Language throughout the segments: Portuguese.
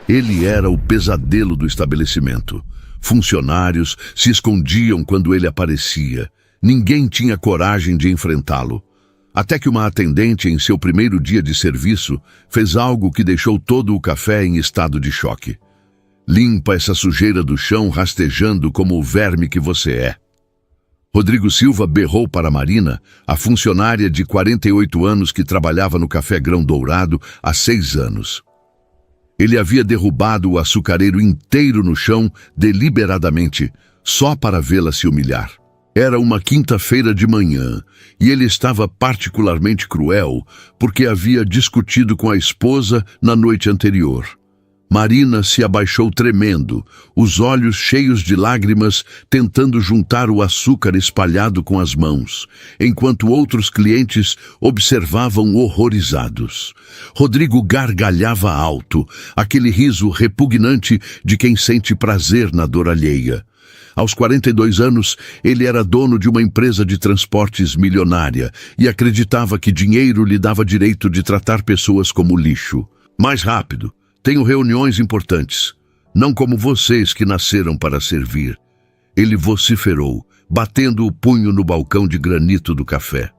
Ele era o pesadelo do estabelecimento. Funcionários se escondiam quando ele aparecia. Ninguém tinha coragem de enfrentá-lo. Até que uma atendente, em seu primeiro dia de serviço, fez algo que deixou todo o café em estado de choque. Limpa essa sujeira do chão rastejando como o verme que você é. Rodrigo Silva berrou para Marina, a funcionária de 48 anos que trabalhava no Café Grão Dourado há 6 anos. Ele havia derrubado o açucareiro inteiro no chão deliberadamente, só para vê-la se humilhar. Era uma quinta-feira de manhã e ele estava particularmente cruel porque havia discutido com a esposa na noite anterior. Marina se abaixou tremendo, os olhos cheios de lágrimas, tentando juntar o açúcar espalhado com as mãos, enquanto outros clientes observavam horrorizados. Rodrigo gargalhava alto, aquele riso repugnante de quem sente prazer na dor alheia. Aos 42 anos, ele era dono de uma empresa de transportes milionária e acreditava que dinheiro lhe dava direito de tratar pessoas como lixo. Mais rápido, tenho reuniões importantes, não como vocês que nasceram para servir. Ele vociferou, batendo o punho no balcão de granito do café.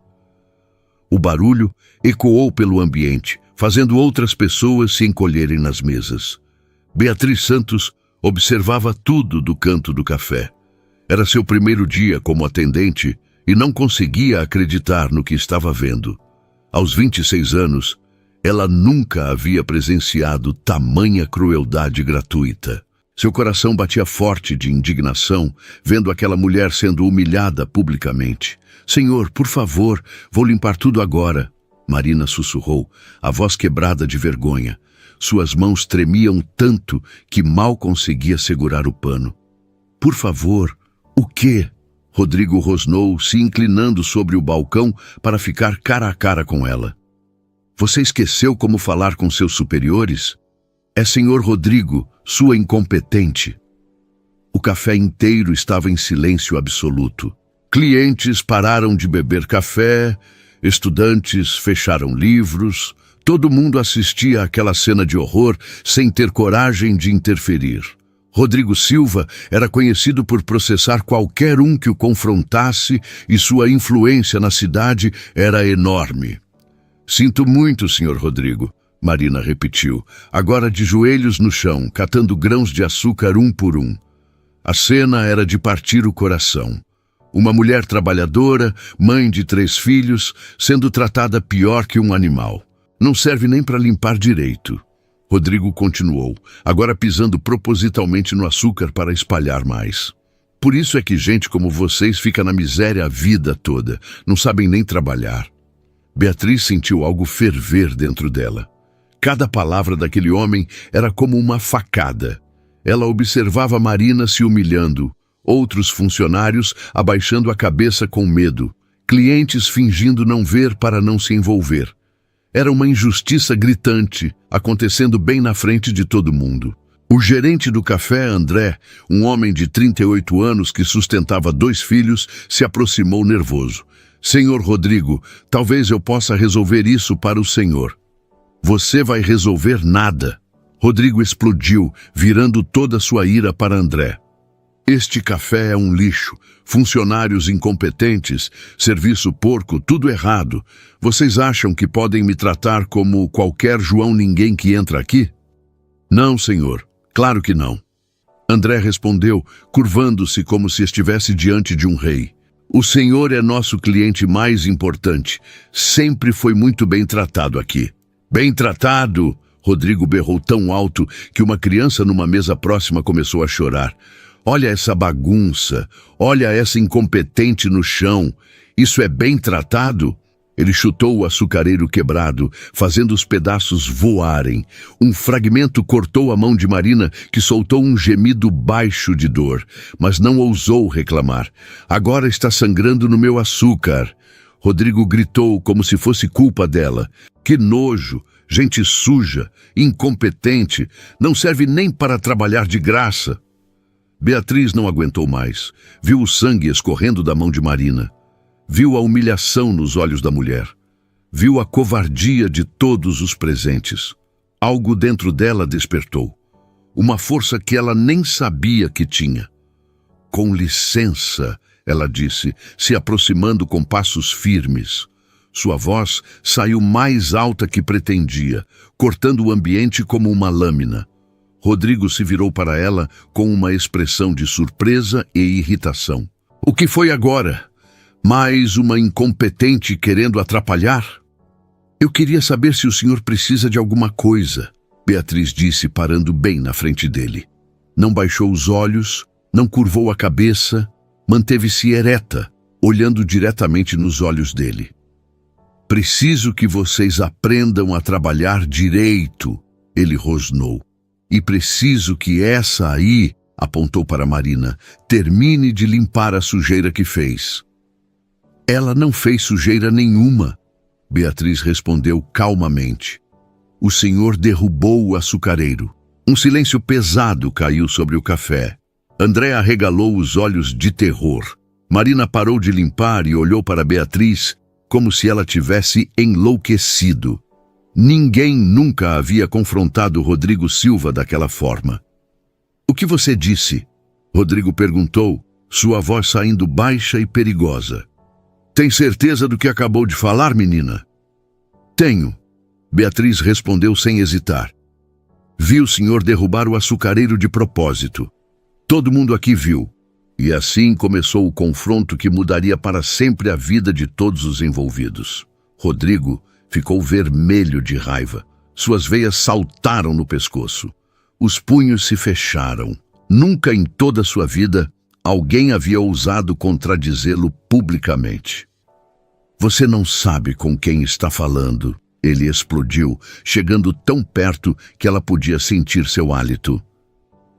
O barulho ecoou pelo ambiente, fazendo outras pessoas se encolherem nas mesas. Beatriz Santos observava tudo do canto do café. Era seu primeiro dia como atendente e não conseguia acreditar no que estava vendo. Aos 26 anos, ela nunca havia presenciado tamanha crueldade gratuita. Seu coração batia forte de indignação, vendo aquela mulher sendo humilhada publicamente. "Senhor, por favor, vou limpar tudo agora", Marina sussurrou, a voz quebrada de vergonha. Suas mãos tremiam tanto que mal conseguia segurar o pano. "Por favor, o quê?" Rodrigo rosnou, se inclinando sobre o balcão para ficar cara a cara com ela. "Você esqueceu como falar com seus superiores? É senhor Rodrigo, sua incompetente." O café inteiro estava em silêncio absoluto. Clientes pararam de beber café, estudantes fecharam livros. Todo mundo assistia àquela cena de horror sem ter coragem de interferir. Rodrigo Silva era conhecido por processar qualquer um que o confrontasse e sua influência na cidade era enorme. "Sinto muito, senhor Rodrigo", Marina repetiu, agora de joelhos no chão, catando grãos de açúcar um por um. A cena era de partir o coração. Uma mulher trabalhadora, mãe de 3 filhos, sendo tratada pior que um animal. Não serve nem para limpar direito. Rodrigo continuou, agora pisando propositalmente no açúcar para espalhar mais. "Por isso é que gente como vocês fica na miséria a vida toda, não sabem nem trabalhar." Beatriz sentiu algo ferver dentro dela. Cada palavra daquele homem era como uma facada. Ela observava Marina se humilhando, outros funcionários abaixando a cabeça com medo, clientes fingindo não ver para não se envolver. Era uma injustiça gritante, acontecendo bem na frente de todo mundo. O gerente do café, André, um homem de 38 anos que sustentava 2 filhos, se aproximou nervoso. "Senhor Rodrigo, talvez eu possa resolver isso para o senhor." "Você vai resolver nada." Rodrigo explodiu, virando toda sua ira para André. "Este café é um lixo, funcionários incompetentes, serviço porco, tudo errado. Vocês acham que podem me tratar como qualquer João Ninguém que entra aqui?" "Não, senhor, claro que não." André respondeu, curvando-se como se estivesse diante de um rei. "O senhor é nosso cliente mais importante. Sempre foi muito bem tratado aqui." "Bem tratado?" Rodrigo berrou tão alto que uma criança numa mesa próxima começou a chorar. "Olha essa bagunça, olha essa incompetente no chão. Isso é bem tratado?" Ele chutou o açucareiro quebrado, fazendo os pedaços voarem. Um fragmento cortou a mão de Marina, que soltou um gemido baixo de dor, mas não ousou reclamar. "Agora está sangrando no meu açúcar." Rodrigo gritou como se fosse culpa dela. "Que nojo! Gente suja, incompetente, não serve nem para trabalhar de graça." Beatriz não aguentou mais. Viu o sangue escorrendo da mão de Marina. Viu a humilhação nos olhos da mulher. Viu a covardia de todos os presentes. Algo dentro dela despertou. uma força que ela nem sabia que tinha. Com licença, ela disse, se aproximando com passos firmes. Sua voz saiu mais alta que pretendia, cortando o ambiente como uma lâmina. Rodrigo se virou para ela com uma expressão de surpresa e irritação. O que foi agora? Mais uma incompetente querendo atrapalhar? Eu queria saber se o senhor precisa de alguma coisa, Beatriz disse, parando bem na frente dele. Não baixou os olhos, não curvou a cabeça, manteve-se ereta, olhando diretamente nos olhos dele. Preciso que vocês aprendam a trabalhar direito, ele rosnou. E preciso que essa aí, apontou para Marina, termine de limpar a sujeira que fez. Ela não fez sujeira nenhuma, Beatriz respondeu calmamente. O senhor derrubou o açucareiro. Um silêncio pesado caiu sobre o café. André arregalou os olhos de terror. Marina parou de limpar e olhou para Beatriz como se ela tivesse enlouquecido. Ninguém nunca havia confrontado Rodrigo Silva daquela forma. O que você disse? Rodrigo perguntou, sua voz saindo baixa e perigosa. Tem certeza do que acabou de falar, menina? Tenho, Beatriz respondeu sem hesitar. Vi o senhor derrubar o açucareiro de propósito. Todo mundo aqui viu. E assim começou o confronto que mudaria para sempre a vida de todos os envolvidos. Rodrigo ficou vermelho de raiva. Suas veias saltaram no pescoço. Os punhos se fecharam. Nunca em toda sua vida alguém havia ousado contradizê-lo publicamente. Você não sabe com quem está falando. Ele explodiu, chegando tão perto que ela podia sentir seu hálito.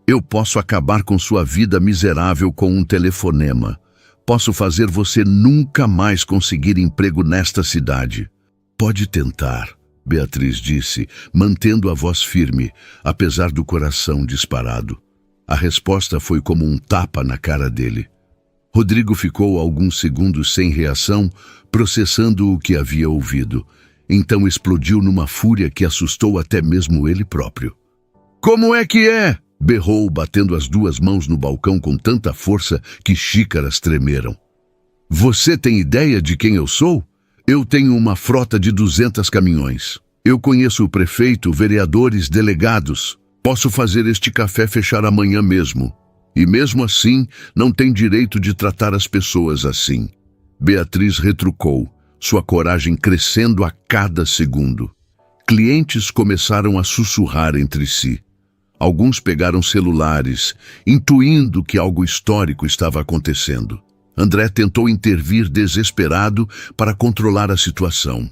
Eu posso acabar com sua vida miserável com um telefonema. Posso fazer você nunca mais conseguir emprego nesta cidade. Pode tentar, Beatriz disse, mantendo a voz firme, apesar do coração disparado. A resposta foi como um tapa na cara dele. Rodrigo ficou alguns segundos sem reação, processando o que havia ouvido. Então explodiu numa fúria que assustou até mesmo ele próprio. Como é que é? Berrou, batendo as duas mãos no balcão com tanta força que xícaras tremeram. Você tem ideia de quem eu sou? Eu tenho uma frota de 200 caminhões. Eu conheço o prefeito, vereadores, delegados. Posso fazer este café fechar amanhã mesmo. E mesmo assim, não tem direito de tratar as pessoas assim. Beatriz retrucou, sua coragem crescendo a cada segundo. Clientes começaram a sussurrar entre si. Alguns pegaram celulares, intuindo que algo histórico estava acontecendo. André tentou intervir desesperado para controlar a situação.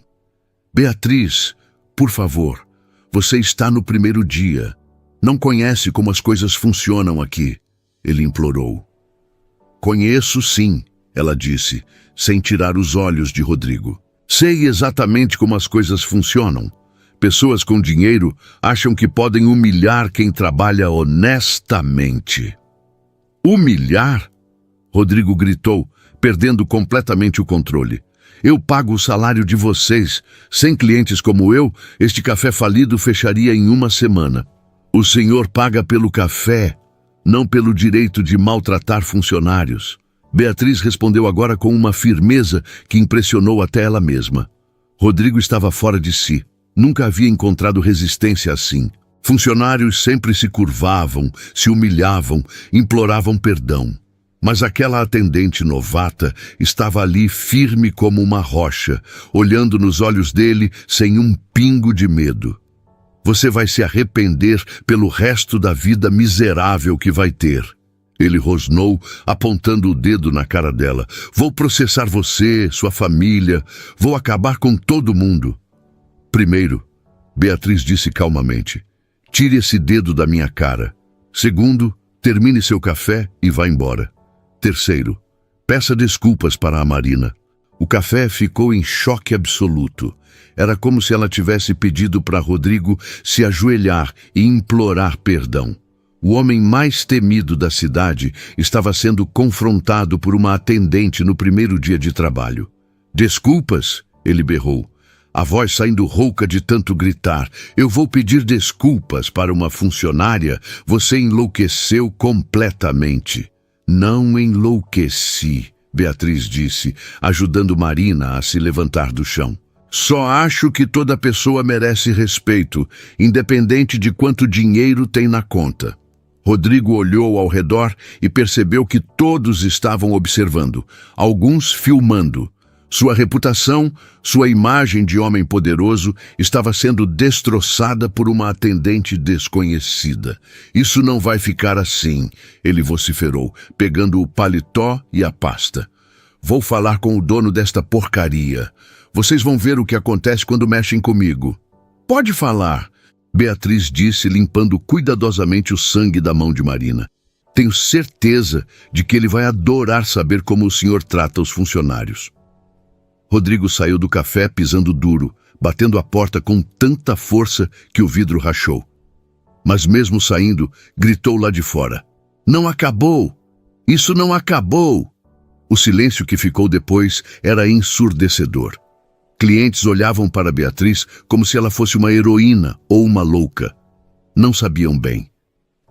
Beatriz, por favor, você está no primeiro dia. Não conhece como as coisas funcionam aqui, ele implorou. Conheço sim, ela disse, sem tirar os olhos de Rodrigo. Sei exatamente como as coisas funcionam. Pessoas com dinheiro acham que podem humilhar quem trabalha honestamente. Humilhar? Rodrigo gritou, perdendo completamente o controle. Eu pago o salário de vocês. Sem clientes como eu, este café falido fecharia em uma semana. O senhor paga pelo café, não pelo direito de maltratar funcionários. Beatriz respondeu agora com uma firmeza que impressionou até ela mesma. Rodrigo estava fora de si. Nunca havia encontrado resistência assim. Funcionários sempre se curvavam, se humilhavam, imploravam perdão. Mas aquela atendente novata estava ali firme como uma rocha, olhando nos olhos dele sem um pingo de medo. Você vai se arrepender pelo resto da vida miserável que vai ter. Ele rosnou, apontando o dedo na cara dela. Vou processar você, sua família, vou acabar com todo mundo. Primeiro, Beatriz disse calmamente, tire esse dedo da minha cara. Segundo, termine seu café e vá embora. Terceiro, peça desculpas para a Marina. O café ficou em choque absoluto. Era como se ela tivesse pedido para Rodrigo se ajoelhar e implorar perdão. O homem mais temido da cidade estava sendo confrontado por uma atendente no primeiro dia de trabalho. Desculpas, ele berrou. a voz saindo rouca de tanto gritar. Eu vou pedir desculpas para uma funcionária. Você enlouqueceu completamente. Não enlouqueci, Beatriz disse, ajudando Marina a se levantar do chão. Só acho que toda pessoa merece respeito, independente de quanto dinheiro tem na conta. Rodrigo olhou ao redor e percebeu que todos estavam observando, alguns filmando. Sua reputação, sua imagem de homem poderoso estava sendo destroçada por uma atendente desconhecida. Isso não vai ficar assim, ele vociferou, pegando o paletó e a pasta. Vou falar com o dono desta porcaria. Vocês vão ver o que acontece quando mexem comigo. Pode falar, Beatriz disse, limpando cuidadosamente o sangue da mão de Marina. Tenho certeza de que ele vai adorar saber como o senhor trata os funcionários. Rodrigo saiu do café pisando duro, batendo a porta com tanta força que o vidro rachou. Mas mesmo saindo, gritou lá de fora. Não acabou! Isso não acabou! O silêncio que ficou depois era ensurdecedor. Clientes olhavam para Beatriz como se ela fosse uma heroína ou uma louca. Não sabiam bem.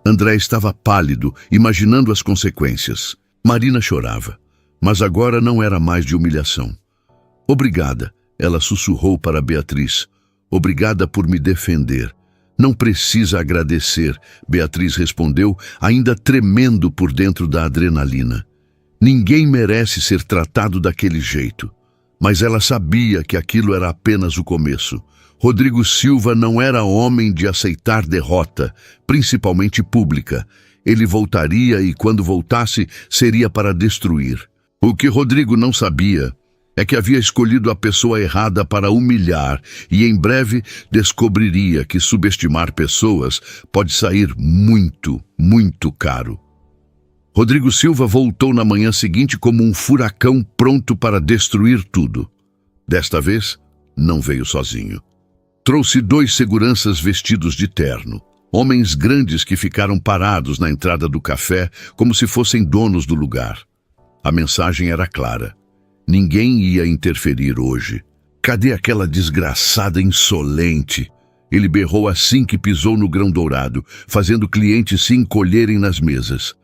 André estava pálido, imaginando as consequências. Marina chorava, mas agora não era mais de humilhação. Obrigada, ela sussurrou para Beatriz. Obrigada por me defender. Não precisa agradecer, Beatriz respondeu, ainda tremendo por dentro da adrenalina. Ninguém merece ser tratado daquele jeito. Mas ela sabia que aquilo era apenas o começo. Rodrigo Silva não era homem de aceitar derrota, principalmente pública. Ele voltaria e, quando voltasse, seria para destruir. O que Rodrigo não sabia é que havia escolhido a pessoa errada para humilhar e em breve descobriria que subestimar pessoas pode sair muito, muito caro. Rodrigo Silva voltou na manhã seguinte como um furacão pronto para destruir tudo. Desta vez, não veio sozinho. Trouxe 2 seguranças vestidos de terno, homens grandes que ficaram parados na entrada do café como se fossem donos do lugar. A mensagem era clara. Ninguém ia interferir hoje. Cadê aquela desgraçada insolente? Ele berrou assim que pisou no grão dourado, fazendo clientes se encolherem nas mesas.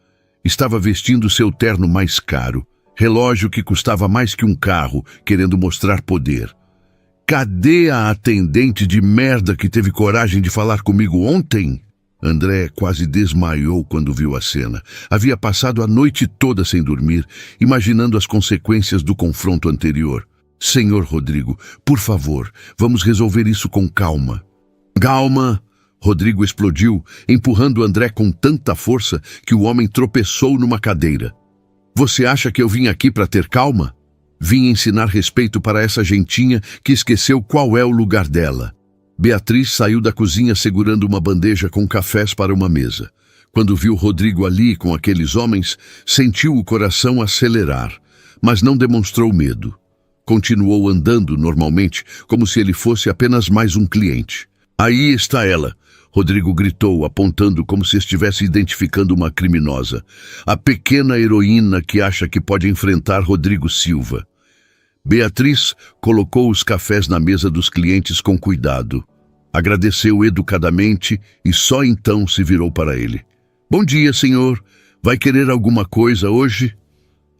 Estava vestindo seu terno mais caro, relógio que custava mais que um carro, querendo mostrar poder. Cadê a atendente de merda que teve coragem de falar comigo ontem? André quase desmaiou quando viu a cena. Havia passado a noite toda sem dormir, imaginando as consequências do confronto anterior. Senhor Rodrigo, por favor, vamos resolver isso com calma. Calma! Rodrigo explodiu, empurrando André com tanta força que o homem tropeçou numa cadeira. Você acha que eu vim aqui para ter calma? Vim ensinar respeito para essa gentinha que esqueceu qual é o lugar dela. Beatriz saiu da cozinha segurando uma bandeja com cafés para uma mesa. Quando viu Rodrigo ali com aqueles homens, sentiu o coração acelerar, mas não demonstrou medo. Continuou andando normalmente, como se ele fosse apenas mais um cliente. Aí está ela, Rodrigo gritou, apontando como se estivesse identificando uma criminosa. A pequena heroína que acha que pode enfrentar Rodrigo Silva. Beatriz colocou os cafés na mesa dos clientes com cuidado. Agradeceu educadamente e só então se virou para ele. Bom dia, senhor. Vai querer alguma coisa hoje?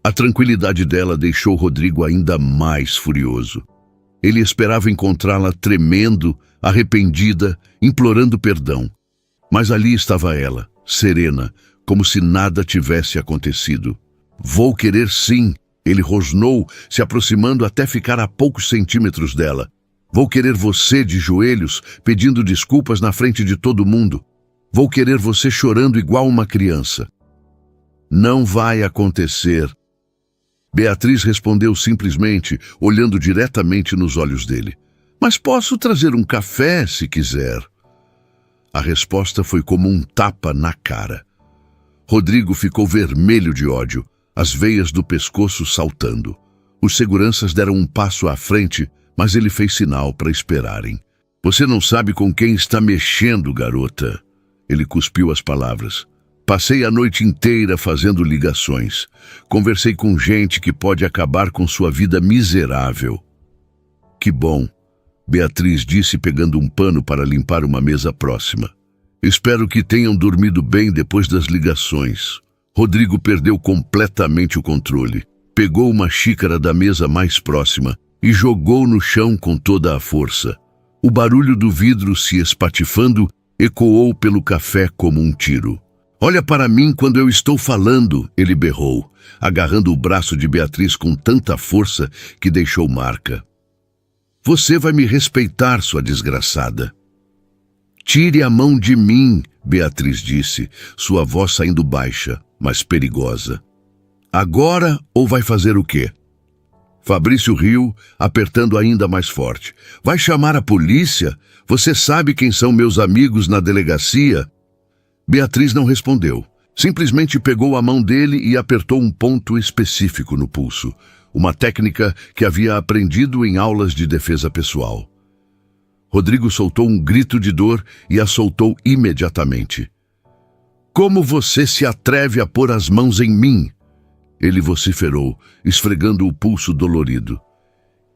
A tranquilidade dela deixou Rodrigo ainda mais furioso. Ele esperava encontrá-la tremendo, arrependida, implorando perdão. Mas ali estava ela, serena, como se nada tivesse acontecido. Vou querer sim, ele rosnou, se aproximando até ficar a poucos centímetros dela. Vou querer você de joelhos, pedindo desculpas na frente de todo mundo. Vou querer você chorando igual uma criança. Não vai acontecer. Beatriz respondeu simplesmente, olhando diretamente nos olhos dele. Mas posso trazer um café, se quiser. A resposta foi como um tapa na cara. Rodrigo ficou vermelho de ódio, as veias do pescoço saltando. Os seguranças deram um passo à frente, mas ele fez sinal para esperarem. Você não sabe com quem está mexendo, garota. Ele cuspiu as palavras. Passei a noite inteira fazendo ligações. Conversei com gente que pode acabar com sua vida miserável. Que bom. Beatriz disse pegando um pano para limpar uma mesa próxima. Espero que tenham dormido bem depois das ligações. Rodrigo perdeu completamente o controle. Pegou uma xícara da mesa mais próxima e jogou no chão com toda a força. O barulho do vidro se espatifando ecoou pelo café como um tiro. Olha para mim quando eu estou falando, ele berrou, agarrando o braço de Beatriz com tanta força que deixou marca. Você vai me respeitar, sua desgraçada. Tire a mão de mim, Beatriz disse, sua voz saindo baixa, mas perigosa. Agora ou vai fazer o quê? Fabrício riu, apertando ainda mais forte. Vai chamar a polícia? Você sabe quem são meus amigos na delegacia? Beatriz não respondeu. Simplesmente pegou a mão dele e apertou um ponto específico no pulso. Uma técnica que havia aprendido em aulas de defesa pessoal. Rodrigo soltou um grito de dor e a soltou imediatamente. Como você se atreve a pôr as mãos em mim? Ele vociferou, esfregando o pulso dolorido.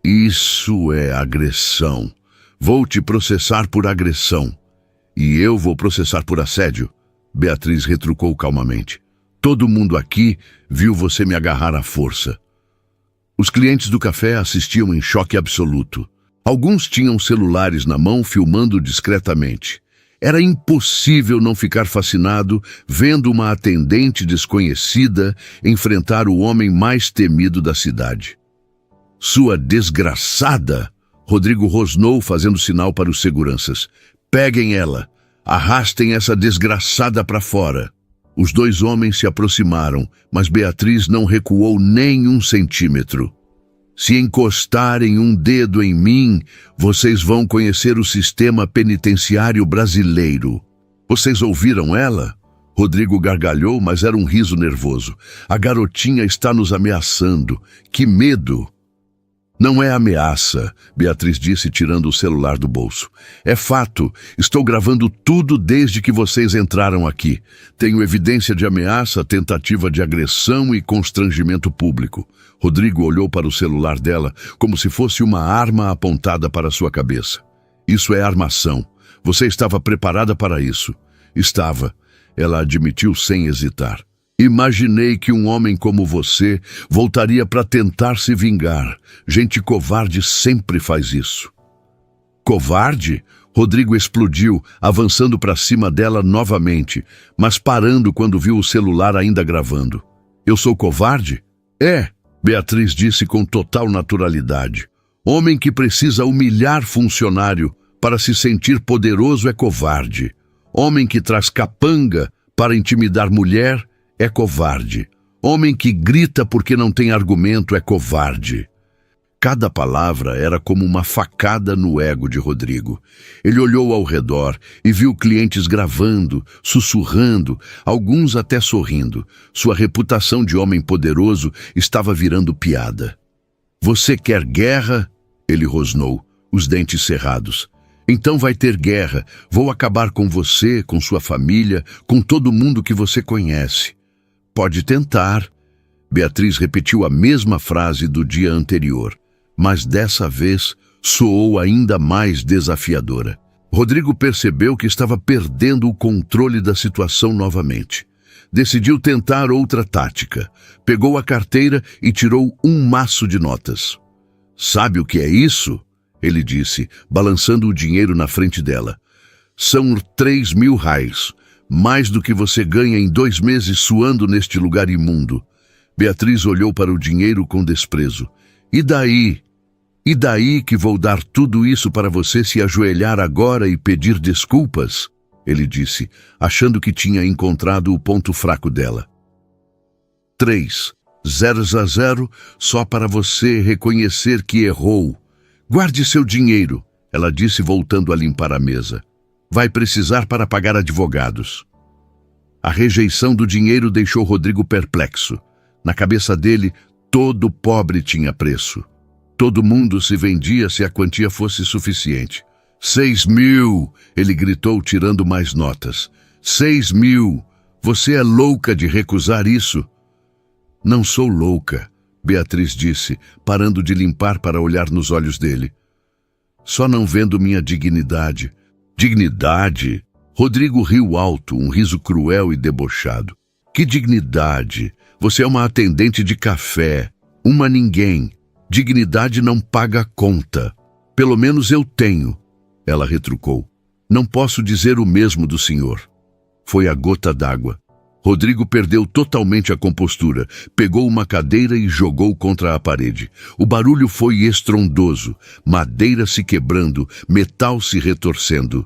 Isso é agressão. Vou te processar por agressão. E eu vou processar por assédio, Beatriz retrucou calmamente. Todo mundo aqui viu você me agarrar à força. Os clientes do café assistiam em choque absoluto. Alguns tinham celulares na mão filmando discretamente. Era impossível não ficar fascinado vendo uma atendente desconhecida enfrentar o homem mais temido da cidade. Sua desgraçada! Rodrigo rosnou fazendo sinal para os seguranças. Peguem ela! Arrastem essa desgraçada para fora! Os dois homens se aproximaram, mas Beatriz não recuou nem um centímetro. Se encostarem um dedo em mim, vocês vão conhecer o sistema penitenciário brasileiro. Vocês ouviram ela? Rodrigo gargalhou, mas era um riso nervoso. A garotinha está nos ameaçando. Que medo! Não é ameaça, Beatriz disse tirando o celular do bolso. É fato, estou gravando tudo desde que vocês entraram aqui. Tenho evidência de ameaça, tentativa de agressão e constrangimento público. Rodrigo olhou para o celular dela como se fosse uma arma apontada para sua cabeça. Isso é armação. Você estava preparada para isso? Estava. Ela admitiu sem hesitar. Imaginei que um homem como você voltaria para tentar se vingar. Gente covarde sempre faz isso. Covarde? Rodrigo explodiu, avançando para cima dela novamente, mas parando quando viu o celular ainda gravando. Eu sou covarde? É, Beatriz disse com total naturalidade. Homem que precisa humilhar funcionário para se sentir poderoso é covarde. Homem que traz capanga para intimidar mulher é covarde. Homem que grita porque não tem argumento é covarde. Cada palavra era como uma facada no ego de Rodrigo. Ele olhou ao redor e viu clientes gravando, sussurrando, alguns até sorrindo. Sua reputação de homem poderoso estava virando piada. Você quer guerra? Ele rosnou, os dentes cerrados. Então vai ter guerra. Vou acabar com você, com sua família, com todo mundo que você conhece. Pode tentar. Beatriz repetiu a mesma frase do dia anterior, mas dessa vez soou ainda mais desafiadora. Rodrigo percebeu que estava perdendo o controle da situação novamente. Decidiu tentar outra tática. Pegou a carteira e tirou um maço de notas. Sabe o que é isso? Ele disse, balançando o dinheiro na frente dela. São 3.000 reais. Mais do que você ganha em 2 meses suando neste lugar imundo. Beatriz olhou para o dinheiro com desprezo. E daí? E daí que vou dar tudo isso para você se ajoelhar agora e pedir desculpas? Ele disse, achando que tinha encontrado o ponto fraco dela. 3, 0 só para você reconhecer que errou. Guarde seu dinheiro, ela disse voltando a limpar a mesa. Vai precisar para pagar advogados. A rejeição do dinheiro deixou Rodrigo perplexo. Na cabeça dele, todo pobre tinha preço. Todo mundo se vendia se a quantia fosse suficiente. 6.000! Ele gritou, tirando mais notas. 6.000! Você é louca de recusar isso? Não sou louca, Beatriz disse, parando de limpar para olhar nos olhos dele. só não vendo minha dignidade. Dignidade? Rodrigo riu alto, um riso cruel e debochado. Que dignidade? Você é uma atendente de café, uma ninguém. Dignidade não paga conta. Pelo menos eu tenho, ela retrucou. Não posso dizer o mesmo do senhor. Foi a gota d'água. Rodrigo perdeu totalmente a compostura, pegou uma cadeira e jogou contra a parede. O barulho foi estrondoso, madeira se quebrando, metal se retorcendo.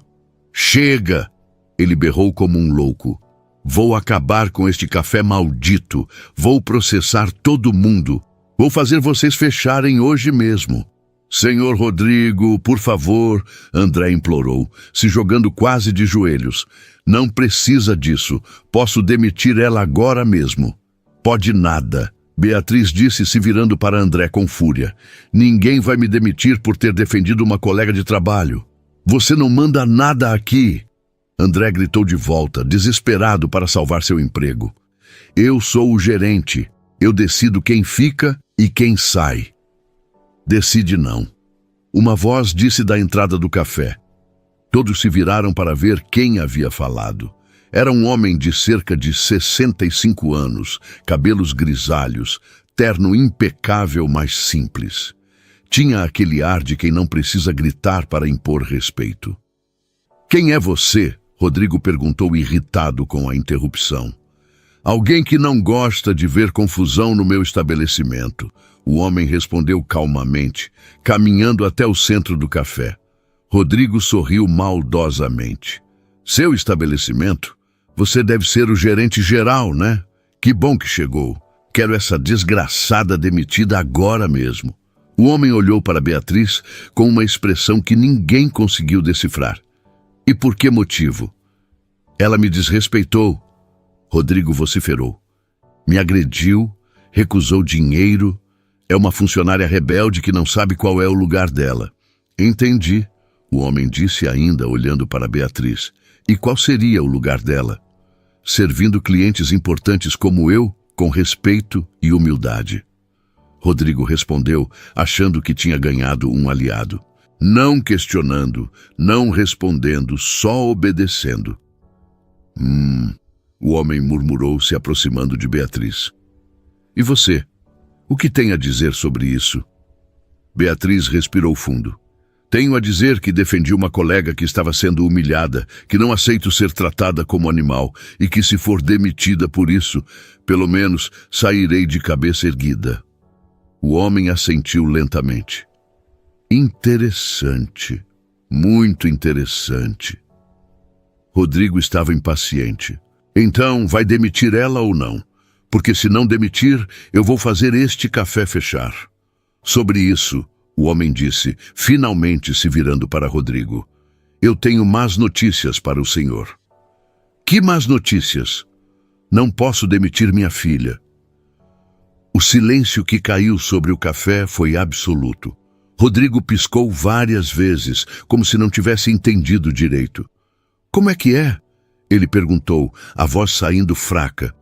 Chega! Ele berrou como um louco. Vou acabar com este café maldito. Vou processar todo mundo. Vou fazer vocês fecharem hoje mesmo. Senhor Rodrigo, por favor, André implorou, se jogando quase de joelhos. Não precisa disso. Posso demitir ela agora mesmo. Pode nada, Beatriz disse, se virando para André com fúria. Ninguém vai me demitir por ter defendido uma colega de trabalho. Você não manda nada aqui. André gritou de volta, desesperado para salvar seu emprego. Eu sou o gerente. Eu decido quem fica e quem sai. Decide não. Uma voz disse da entrada do café. Todos se viraram para ver quem havia falado. Era um homem de cerca de 65 anos, cabelos grisalhos, terno impecável, mas simples. Tinha aquele ar de quem não precisa gritar para impor respeito. Quem é você? Rodrigo perguntou, irritado com a interrupção. Alguém que não gosta de ver confusão no meu estabelecimento. O homem respondeu calmamente, caminhando até o centro do café. Rodrigo sorriu maldosamente. Seu estabelecimento? Você deve ser o gerente geral, né? Que bom que chegou. Quero essa desgraçada demitida agora mesmo. O homem olhou para Beatriz com uma expressão que ninguém conseguiu decifrar. E por que motivo? Ela me desrespeitou. Rodrigo vociferou. Me agrediu, recusou dinheiro. É uma funcionária rebelde que não sabe qual é o lugar dela. Entendi, o homem disse ainda, olhando para Beatriz. E qual seria o lugar dela? Servindo clientes importantes como eu, com respeito e humildade. Rodrigo respondeu, achando que tinha ganhado um aliado. Não questionando, não respondendo, só obedecendo. O homem murmurou, se aproximando de Beatriz. E você? O que tem a dizer sobre isso? Beatriz respirou fundo. Tenho a dizer que defendi uma colega que estava sendo humilhada, que não aceito ser tratada como animal e que, se for demitida por isso, pelo menos sairei de cabeça erguida. O homem assentiu lentamente. Interessante, muito interessante. Rodrigo estava impaciente. Então, vai demitir ela ou não? Porque se não demitir, eu vou fazer este café fechar. Sobre isso, o homem disse, finalmente se virando para Rodrigo. Eu tenho más notícias para o senhor. Que más notícias? Não posso demitir minha filha. O silêncio que caiu sobre o café foi absoluto. Rodrigo piscou várias vezes, como se não tivesse entendido direito. Como é que é? Ele perguntou, a voz saindo fraca.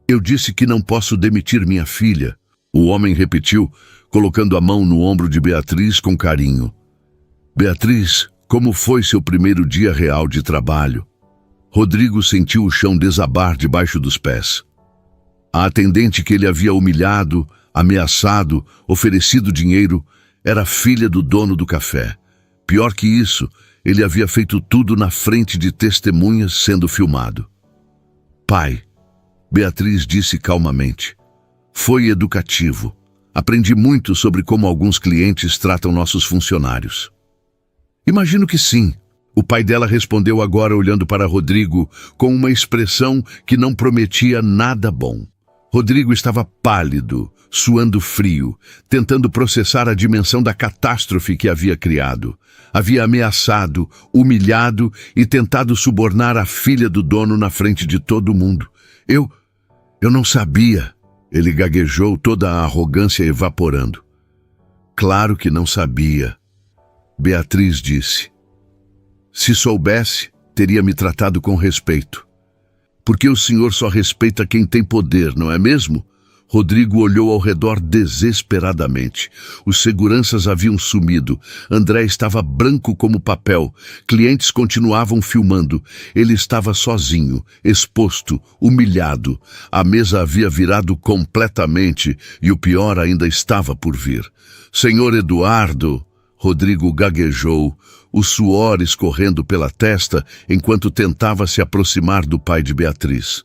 Eu disse que não posso demitir minha filha. O homem repetiu, colocando a mão no ombro de Beatriz com carinho. Beatriz, como foi seu primeiro dia real de trabalho? Rodrigo sentiu o chão desabar debaixo dos pés. A atendente que ele havia humilhado, ameaçado, oferecido dinheiro, era filha do dono do café. Pior que isso, ele havia feito tudo na frente de testemunhas sendo filmado. Pai, Beatriz disse calmamente. Foi educativo. Aprendi muito sobre como alguns clientes tratam nossos funcionários. Imagino que sim. O pai dela respondeu agora olhando para Rodrigo com uma expressão que não prometia nada bom. Rodrigo estava pálido, suando frio, tentando processar a dimensão da catástrofe que havia criado. Havia ameaçado, humilhado e tentado subornar a filha do dono na frente de todo mundo. Eu não sabia. Ele gaguejou, toda a arrogância evaporando. Claro que não sabia. Beatriz disse. Se soubesse, teria me tratado com respeito. Porque o senhor só respeita quem tem poder, não é mesmo? Rodrigo olhou ao redor desesperadamente. Os seguranças haviam sumido. André estava branco como papel. Clientes continuavam filmando. Ele estava sozinho, exposto, humilhado. A mesa havia virado completamente e o pior ainda estava por vir. Senhor Eduardo, Rodrigo gaguejou, o suor escorrendo pela testa enquanto tentava se aproximar do pai de Beatriz.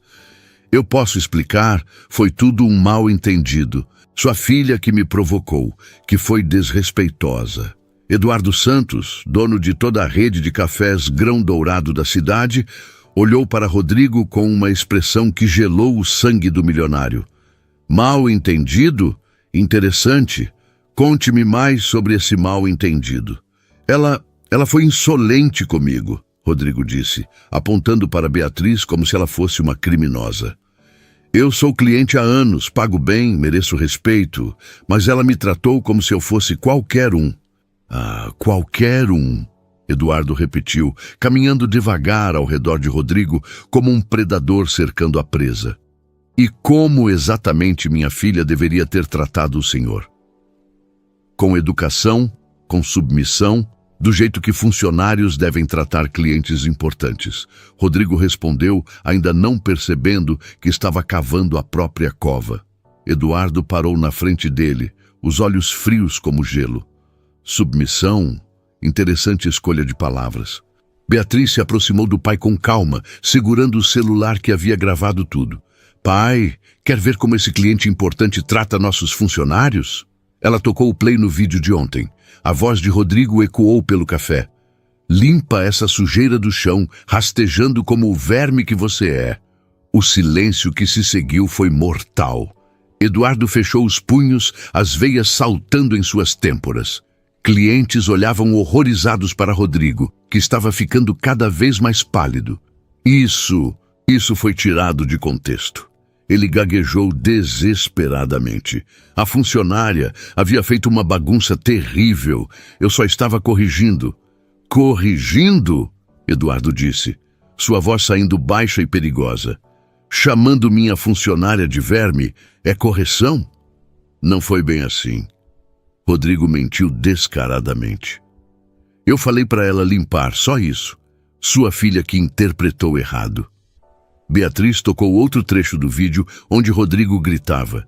Eu posso explicar, foi tudo um mal-entendido. Sua filha que me provocou, que foi desrespeitosa. Eduardo Santos, dono de toda a rede de cafés Grão Dourado da cidade, olhou para Rodrigo com uma expressão que gelou o sangue do milionário. Mal-entendido? Interessante. Conte-me mais sobre esse mal-entendido. Ela foi insolente comigo, Rodrigo disse, apontando para Beatriz como se ela fosse uma criminosa. Eu sou cliente há anos, pago bem, mereço respeito, mas ela me tratou como se eu fosse qualquer um. Ah, qualquer um, Eduardo repetiu, caminhando devagar ao redor de Rodrigo como um predador cercando a presa. E como exatamente minha filha deveria ter tratado o senhor? Com educação, com submissão, do jeito que funcionários devem tratar clientes importantes. Rodrigo respondeu, ainda não percebendo que estava cavando a própria cova. Eduardo parou na frente dele, os olhos frios como gelo. Submissão? Interessante escolha de palavras. Beatriz se aproximou do pai com calma, segurando o celular que havia gravado tudo. Pai, quer ver como esse cliente importante trata nossos funcionários? Ela tocou o play no vídeo de ontem. A voz de Rodrigo ecoou pelo café. Limpa essa sujeira do chão, rastejando como o verme que você é. O silêncio que se seguiu foi mortal. Eduardo fechou os punhos, as veias saltando em suas têmporas. Clientes olhavam horrorizados para Rodrigo, que estava ficando cada vez mais pálido. Isso foi tirado de contexto. Ele gaguejou desesperadamente. A funcionária havia feito uma bagunça terrível. Eu só estava corrigindo. Corrigindo? Eduardo disse, sua voz saindo baixa e perigosa. Chamando minha funcionária de verme é correção? Não foi bem assim. Rodrigo mentiu descaradamente. Eu falei para ela limpar, só isso. Sua filha que interpretou errado. Beatriz tocou outro trecho do vídeo onde Rodrigo gritava.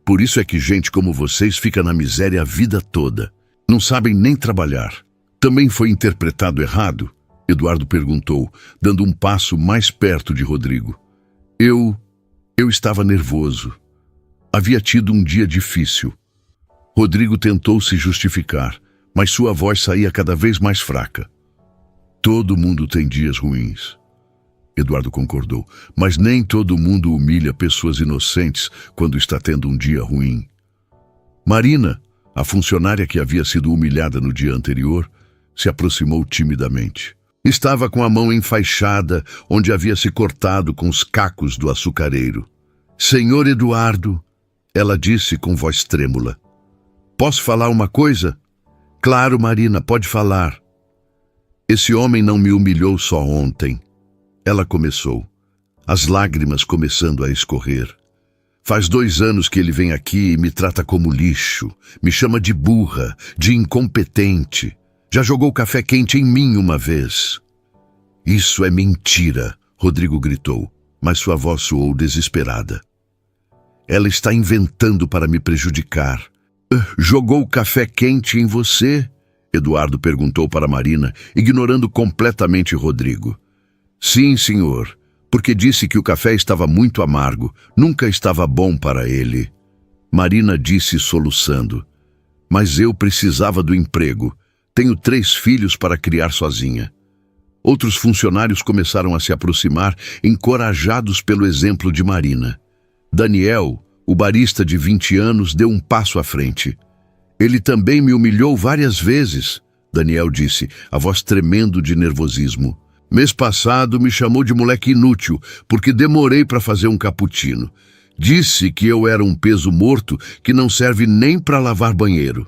Por isso é que gente como vocês fica na miséria a vida toda. Não sabem nem trabalhar. Também foi interpretado errado? Eduardo perguntou, dando um passo mais perto de Rodrigo. Eu estava nervoso. Havia tido um dia difícil. Rodrigo tentou se justificar, mas sua voz saía cada vez mais fraca. Todo mundo tem dias ruins. Eduardo concordou, mas nem todo mundo humilha pessoas inocentes quando está tendo um dia ruim. Marina, a funcionária que havia sido humilhada no dia anterior, se aproximou timidamente. Estava com a mão enfaixada, onde havia se cortado com os cacos do açucareiro. Senhor Eduardo, ela disse com voz trêmula. Posso falar uma coisa? Claro, Marina, pode falar. Esse homem não me humilhou só ontem. Ela começou, as lágrimas começando a escorrer. Faz 2 anos que ele vem aqui e me trata como lixo, me chama de burra, de incompetente. Já jogou café quente em mim uma vez. Isso é mentira, Rodrigo gritou, mas sua voz soou desesperada. Ela está inventando para me prejudicar. Jogou café quente em você? Eduardo perguntou para Marina, ignorando completamente Rodrigo. Sim, senhor, porque disse que o café estava muito amargo, nunca estava bom para ele. Marina disse soluçando. Mas eu precisava do emprego. Tenho 3 filhos para criar sozinha. Outros funcionários começaram a se aproximar, encorajados pelo exemplo de Marina. Daniel, o barista de 20 anos, deu um passo à frente. Ele também me humilhou várias vezes, Daniel disse, a voz tremendo de nervosismo. Mês passado me chamou de moleque inútil, porque demorei para fazer um cappuccino. Disse que eu era um peso morto que não serve nem para lavar banheiro.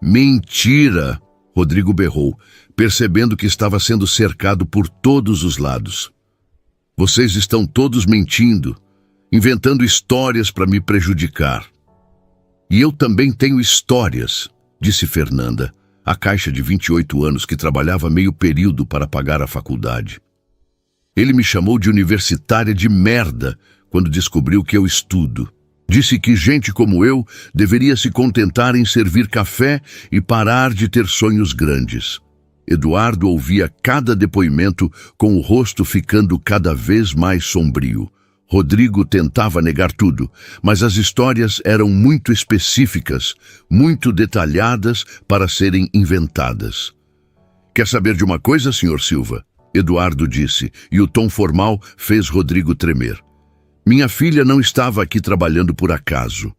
Mentira! Rodrigo berrou, percebendo que estava sendo cercado por todos os lados. Vocês estão todos mentindo. inventando histórias para me prejudicar. E eu também tenho histórias, disse Fernanda, a caixa de 28 anos que trabalhava meio período para pagar a faculdade. Ele me chamou de universitária de merda quando descobriu que eu estudo. Disse que gente como eu deveria se contentar em servir café e parar de ter sonhos grandes. Eduardo ouvia cada depoimento com o rosto ficando cada vez mais sombrio. Rodrigo tentava negar tudo, mas as histórias eram muito específicas, muito detalhadas para serem inventadas. Quer saber de uma coisa, Sr. Silva? Eduardo disse, e o tom formal fez Rodrigo tremer. Minha filha não estava aqui trabalhando por acaso.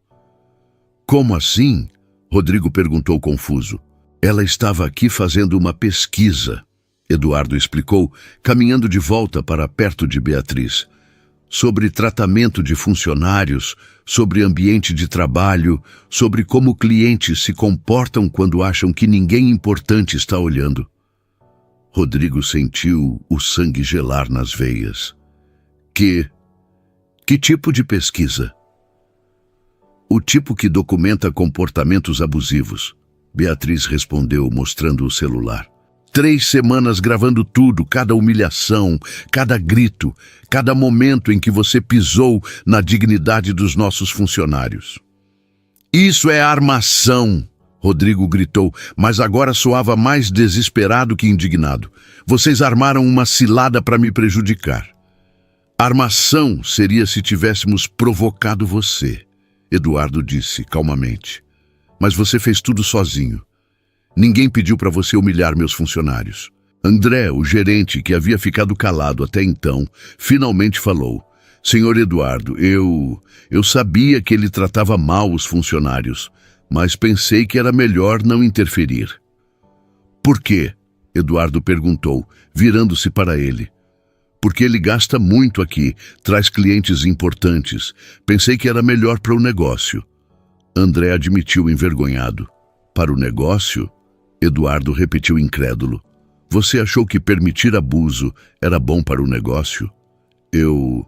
Como assim? Rodrigo perguntou confuso. Ela estava aqui fazendo uma pesquisa, Eduardo explicou, caminhando de volta para perto de Beatriz. Sobre tratamento de funcionários, sobre ambiente de trabalho, sobre como clientes se comportam quando acham que ninguém importante está olhando. Rodrigo sentiu o sangue gelar nas veias. Que tipo de pesquisa? O tipo que documenta comportamentos abusivos, Beatriz respondeu, mostrando o celular. 3 semanas gravando tudo, cada humilhação, cada grito, cada momento em que você pisou na dignidade dos nossos funcionários. Isso é armação, Rodrigo gritou, mas agora soava mais desesperado que indignado. Vocês armaram uma cilada para me prejudicar. Armação seria se tivéssemos provocado você, Eduardo disse calmamente. Mas você fez tudo sozinho. Ninguém pediu para você humilhar meus funcionários. André, o gerente, que havia ficado calado até então, finalmente falou. Senhor Eduardo, eu sabia que ele tratava mal os funcionários, mas pensei que era melhor não interferir. Por quê? Eduardo perguntou, virando-se para ele. Porque ele gasta muito aqui, traz clientes importantes. Pensei que era melhor para o negócio. André admitiu envergonhado. Para o negócio? Eduardo repetiu incrédulo. Você achou que permitir abuso era bom para o negócio? Eu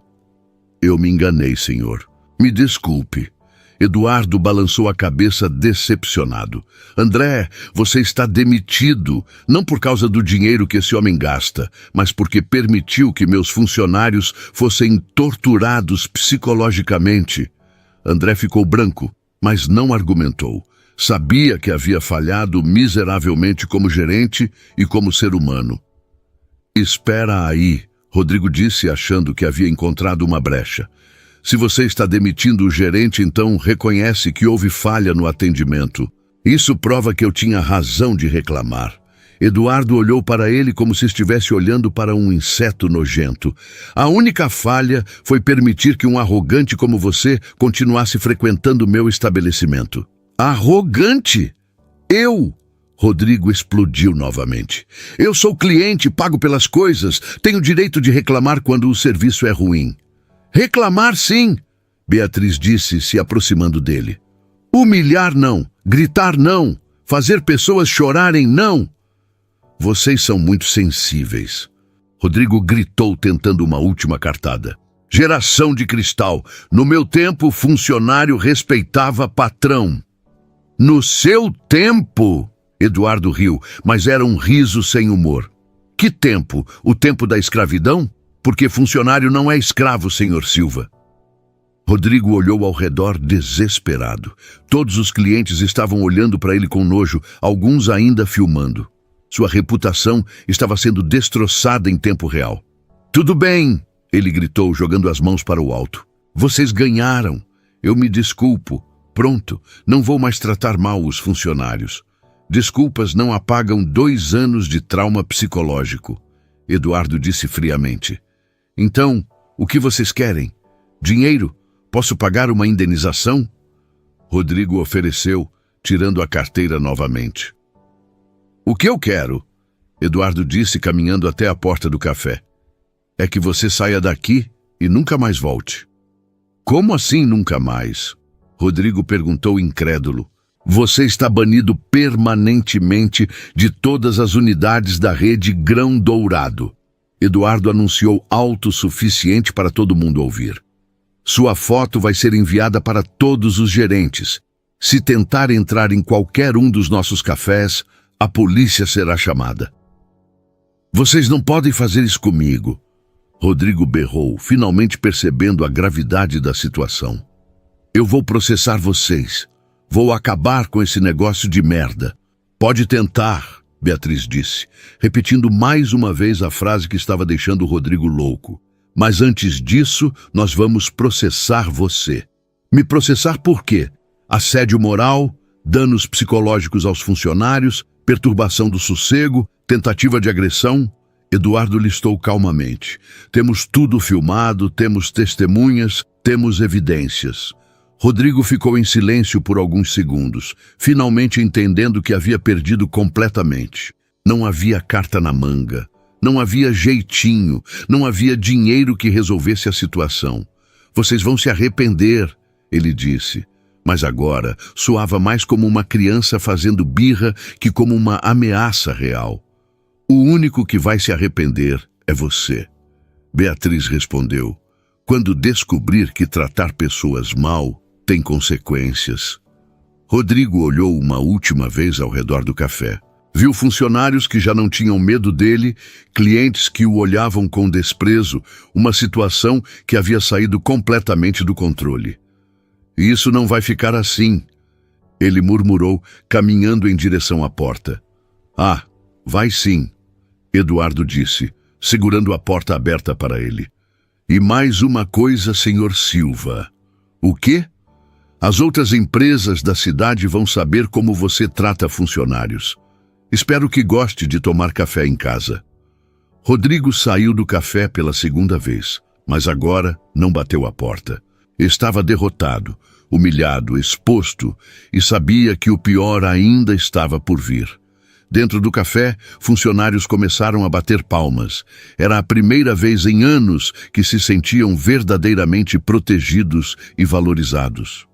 me enganei, senhor. Me desculpe. Eduardo balançou a cabeça decepcionado. André, você está demitido, não por causa do dinheiro que esse homem gasta, mas porque permitiu que meus funcionários fossem torturados psicologicamente. André ficou branco, mas não argumentou. Sabia que havia falhado miseravelmente como gerente e como ser humano. Espera aí, Rodrigo disse, achando que havia encontrado uma brecha. Se você está demitindo o gerente, então reconhece que houve falha no atendimento. Isso prova que eu tinha razão de reclamar. Eduardo olhou para ele como se estivesse olhando para um inseto nojento. A única falha foi permitir que um arrogante como você continuasse frequentando meu estabelecimento. Arrogante? Eu? Rodrigo explodiu novamente. Eu sou cliente, pago pelas coisas, tenho direito de reclamar quando o serviço é ruim. Reclamar, sim, Beatriz disse, se aproximando dele. Humilhar, não. Gritar, não. Fazer pessoas chorarem, não. Vocês são muito sensíveis. Rodrigo gritou, tentando uma última cartada. Geração de cristal. No meu tempo, funcionário respeitava patrão. No seu tempo? Eduardo riu, mas era um riso sem humor. Que tempo? O tempo da escravidão? Porque funcionário não é escravo, senhor Silva. Rodrigo olhou ao redor desesperado. Todos os clientes estavam olhando para ele com nojo, alguns ainda filmando. Sua reputação estava sendo destroçada em tempo real. Tudo bem, ele gritou, jogando as mãos para o alto. Vocês ganharam. Eu me desculpo. Pronto, não vou mais tratar mal os funcionários. Desculpas não apagam 2 anos de trauma psicológico. Eduardo disse friamente. Então, o que vocês querem? Dinheiro? Posso pagar uma indenização? Rodrigo ofereceu, tirando a carteira novamente. O que eu quero? Eduardo disse, caminhando até a porta do café. É que você saia daqui e nunca mais volte. Como assim nunca mais? Rodrigo perguntou incrédulo. Você está banido permanentemente de todas as unidades da rede Grão Dourado. Eduardo anunciou alto o suficiente para todo mundo ouvir. Sua foto vai ser enviada para todos os gerentes. Se tentar entrar em qualquer um dos nossos cafés, a polícia será chamada. Vocês não podem fazer isso comigo. Rodrigo berrou, finalmente percebendo a gravidade da situação. Eu vou processar vocês. Vou acabar com esse negócio de merda. Pode tentar, Beatriz disse, repetindo mais uma vez a frase que estava deixando o Rodrigo louco. Mas antes disso, nós vamos processar você. Me processar por quê? Assédio moral, danos psicológicos aos funcionários, perturbação do sossego, tentativa de agressão? Eduardo listou calmamente. Temos tudo filmado, temos testemunhas, temos evidências. Rodrigo ficou em silêncio por alguns segundos, finalmente entendendo que havia perdido completamente. Não havia carta na manga. Não havia jeitinho, não havia dinheiro que resolvesse a situação. Vocês vão se arrepender, ele disse. Mas agora soava mais como uma criança fazendo birra que como uma ameaça real. O único que vai se arrepender é você. Beatriz respondeu. Quando descobrir que tratar pessoas mal tem consequências. Rodrigo olhou uma última vez ao redor do café. Viu funcionários que já não tinham medo dele, clientes que o olhavam com desprezo, uma situação que havia saído completamente do controle. Isso não vai ficar assim, ele murmurou, caminhando em direção à porta. Ah, vai sim, Eduardo disse, segurando a porta aberta para ele. E mais uma coisa, senhor Silva. O quê? As outras empresas da cidade vão saber como você trata funcionários. Espero que goste de tomar café em casa. Rodrigo saiu do café pela segunda vez, mas agora não bateu a porta. Estava derrotado, humilhado, exposto e sabia que o pior ainda estava por vir. Dentro do café, funcionários começaram a bater palmas. Era a primeira vez em anos que se sentiam verdadeiramente protegidos e valorizados.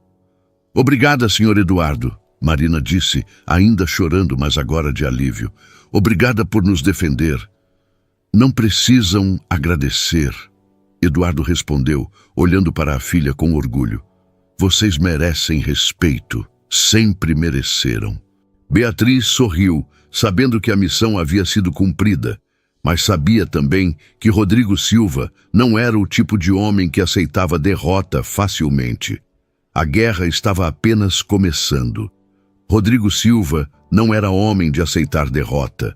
Obrigada, senhor Eduardo. Marina disse, ainda chorando, mas agora de alívio. Obrigada por nos defender. Não precisam agradecer. Eduardo respondeu, olhando para a filha com orgulho. Vocês merecem respeito. Sempre mereceram. Beatriz sorriu, sabendo que a missão havia sido cumprida, mas sabia também que Rodrigo Silva não era o tipo de homem que aceitava derrota facilmente. A guerra estava apenas começando. Rodrigo Silva não era homem de aceitar derrota.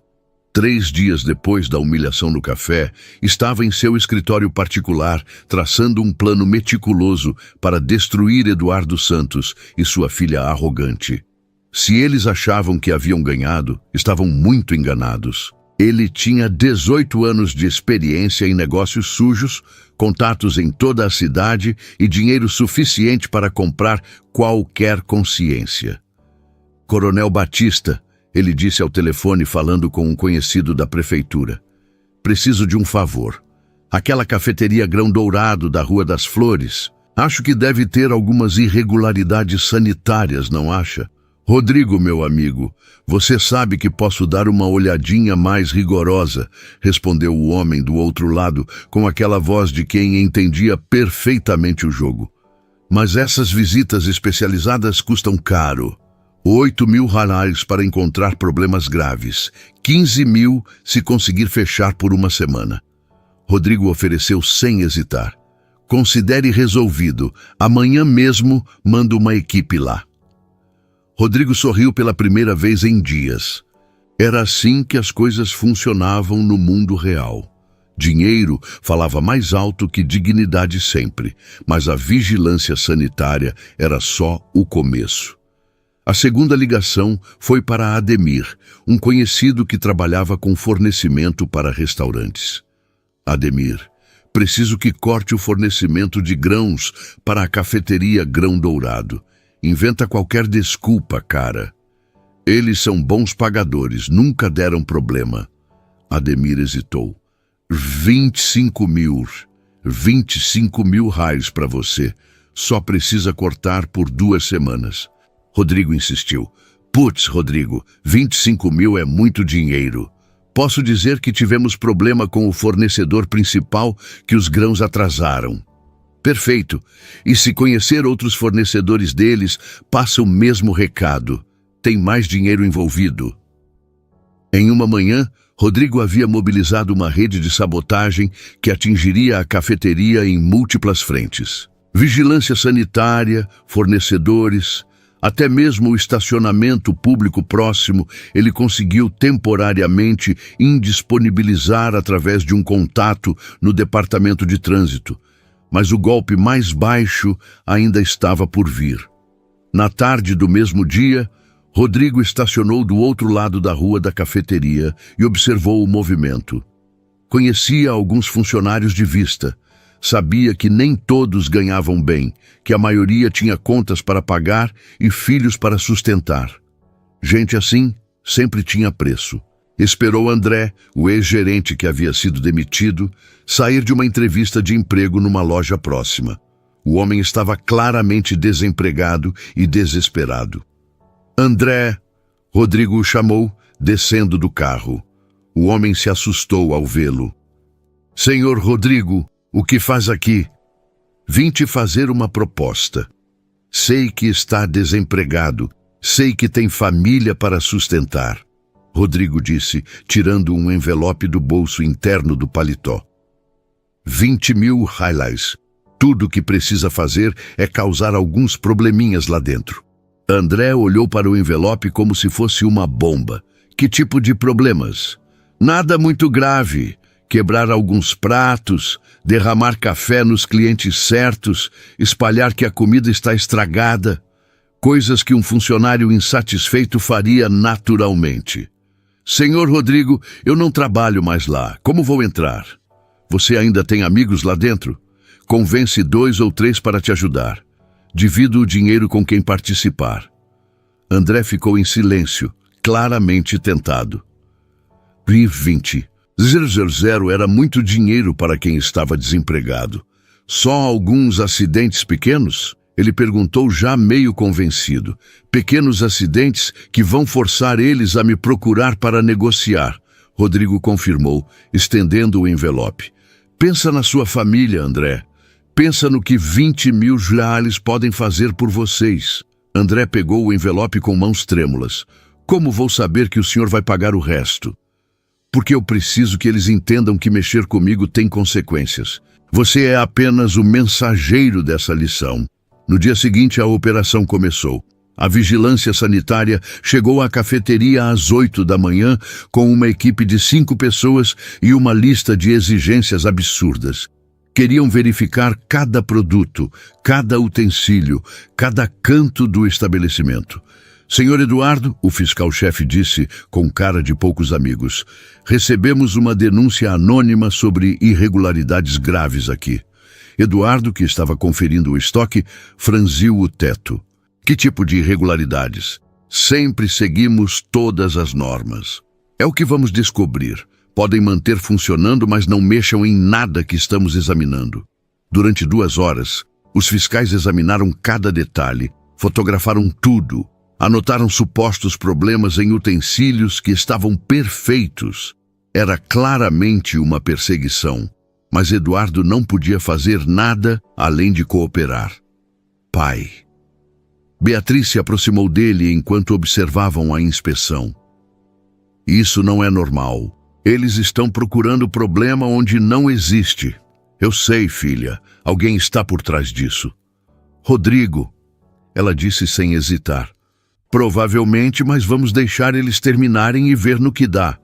3 dias depois da humilhação no café, estava em seu escritório particular, traçando um plano meticuloso para destruir Eduardo Santos e sua filha arrogante. Se eles achavam que haviam ganhado, estavam muito enganados. Ele tinha 18 anos de experiência em negócios sujos, contatos em toda a cidade e dinheiro suficiente para comprar qualquer consciência. Coronel Batista, ele disse ao telefone falando com um conhecido da prefeitura. Preciso de um favor. Aquela cafeteria Grão Dourado da Rua das Flores. Acho que deve ter algumas irregularidades sanitárias, não acha? Rodrigo, meu amigo, você sabe que posso dar uma olhadinha mais rigorosa, respondeu o homem do outro lado com aquela voz de quem entendia perfeitamente o jogo. Mas essas visitas especializadas custam caro. 8.000 reais para encontrar problemas graves. 15.000 se conseguir fechar por uma semana. Rodrigo ofereceu sem hesitar. Considere resolvido. Amanhã mesmo mando uma equipe lá. Rodrigo sorriu pela primeira vez em dias. Era assim que as coisas funcionavam no mundo real. Dinheiro falava mais alto que dignidade sempre, mas a vigilância sanitária era só o começo. A segunda ligação foi para Ademir, um conhecido que trabalhava com fornecimento para restaurantes. Ademir, preciso que corte o fornecimento de grãos para a cafeteria Grão Dourado. Inventa qualquer desculpa, cara. Eles são bons pagadores, nunca deram problema. Ademir hesitou. 25.000. 25.000 reais para você. Só precisa cortar por 2 semanas. Rodrigo insistiu. Putz, Rodrigo, 25.000 é muito dinheiro. Posso dizer que tivemos problema com o fornecedor principal, que os grãos atrasaram. Perfeito. E se conhecer outros fornecedores deles, passa o mesmo recado. Tem mais dinheiro envolvido. Em uma manhã, Rodrigo havia mobilizado uma rede de sabotagem que atingiria a cafeteria em múltiplas frentes. Vigilância sanitária, fornecedores, até mesmo o estacionamento público próximo, ele conseguiu temporariamente indisponibilizar através de um contato no departamento de trânsito. Mas o golpe mais baixo ainda estava por vir. Na tarde do mesmo dia, Rodrigo estacionou do outro lado da rua da cafeteria e observou o movimento. Conhecia alguns funcionários de vista. Sabia que nem todos ganhavam bem, que a maioria tinha contas para pagar e filhos para sustentar. Gente assim sempre tinha preço. Esperou André, o ex-gerente que havia sido demitido, sair de uma entrevista de emprego numa loja próxima. O homem estava claramente desempregado e desesperado. André, Rodrigo o chamou, descendo do carro. O homem se assustou ao vê-lo. Senhor Rodrigo, o que faz aqui? Vim te fazer uma proposta. Sei que está desempregado, sei que tem família para sustentar. Rodrigo disse, tirando um envelope do bolso interno do paletó. 20.000 highlights. Tudo o que precisa fazer é causar alguns probleminhas lá dentro. André olhou para o envelope como se fosse uma bomba. Que tipo de problemas? Nada muito grave. Quebrar alguns pratos, derramar café nos clientes certos, espalhar que a comida está estragada. Coisas que um funcionário insatisfeito faria naturalmente. Senhor Rodrigo, eu não trabalho mais lá. Como vou entrar? Você ainda tem amigos lá dentro? Convence 2 ou 3 para te ajudar. Divido o dinheiro com quem participar. André ficou em silêncio, claramente tentado. 20. 000 era muito dinheiro para quem estava desempregado. Só alguns acidentes pequenos? Ele perguntou já meio convencido. Pequenos acidentes que vão forçar eles a me procurar para negociar. Rodrigo confirmou, estendendo o envelope. Pensa na sua família, André. Pensa no que 20.000 reais podem fazer por vocês. André pegou o envelope com mãos trêmulas. Como vou saber que o senhor vai pagar o resto? Porque eu preciso que eles entendam que mexer comigo tem consequências. Você é apenas o mensageiro dessa lição. No dia seguinte, a operação começou. A vigilância sanitária chegou à cafeteria às 8 da manhã com uma equipe de 5 pessoas e uma lista de exigências absurdas. Queriam verificar cada produto, cada utensílio, cada canto do estabelecimento. Senhor Eduardo, o fiscal-chefe disse com cara de poucos amigos, recebemos uma denúncia anônima sobre irregularidades graves aqui. Eduardo, que estava conferindo o estoque, franziu o teto. Que tipo de irregularidades? Sempre seguimos todas as normas. É o que vamos descobrir. Podem manter funcionando, mas não mexam em nada que estamos examinando. Durante 2 horas, os fiscais examinaram cada detalhe, fotografaram tudo, anotaram supostos problemas em utensílios que estavam perfeitos. Era claramente uma perseguição, mas Eduardo não podia fazer nada além de cooperar. Pai. Beatriz se aproximou dele enquanto observavam a inspeção. Isso não é normal. Eles estão procurando problema onde não existe. Eu sei, filha. Alguém está por trás disso. Rodrigo, ela disse sem hesitar. Provavelmente, mas vamos deixar eles terminarem e ver no que dá.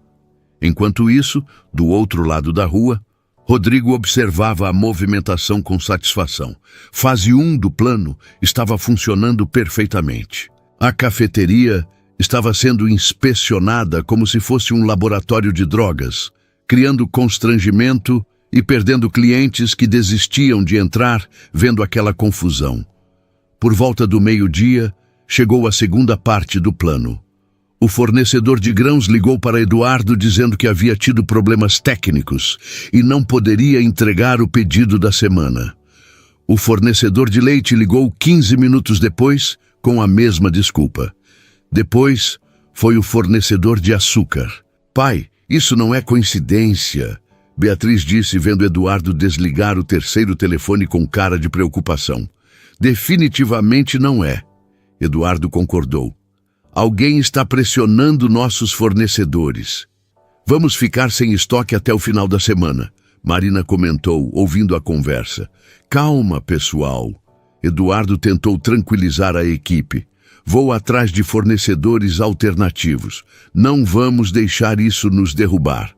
Enquanto isso, do outro lado da rua, Rodrigo observava a movimentação com satisfação. Fase 1 do plano estava funcionando perfeitamente. A cafeteria estava sendo inspecionada como se fosse um laboratório de drogas, criando constrangimento e perdendo clientes que desistiam de entrar vendo aquela confusão. Por volta do meio-dia, chegou a segunda parte do plano. O fornecedor de grãos ligou para Eduardo dizendo que havia tido problemas técnicos e não poderia entregar o pedido da semana. O fornecedor de leite ligou 15 minutos depois com a mesma desculpa. Depois, foi o fornecedor de açúcar. Pai, isso não é coincidência. Beatriz disse, vendo Eduardo desligar o terceiro telefone com cara de preocupação. Definitivamente não é. Eduardo concordou. Alguém está pressionando nossos fornecedores. Vamos ficar sem estoque até o final da semana, Marina comentou, ouvindo a conversa. Calma, pessoal. Eduardo tentou tranquilizar a equipe. Vou atrás de fornecedores alternativos. Não vamos deixar isso nos derrubar.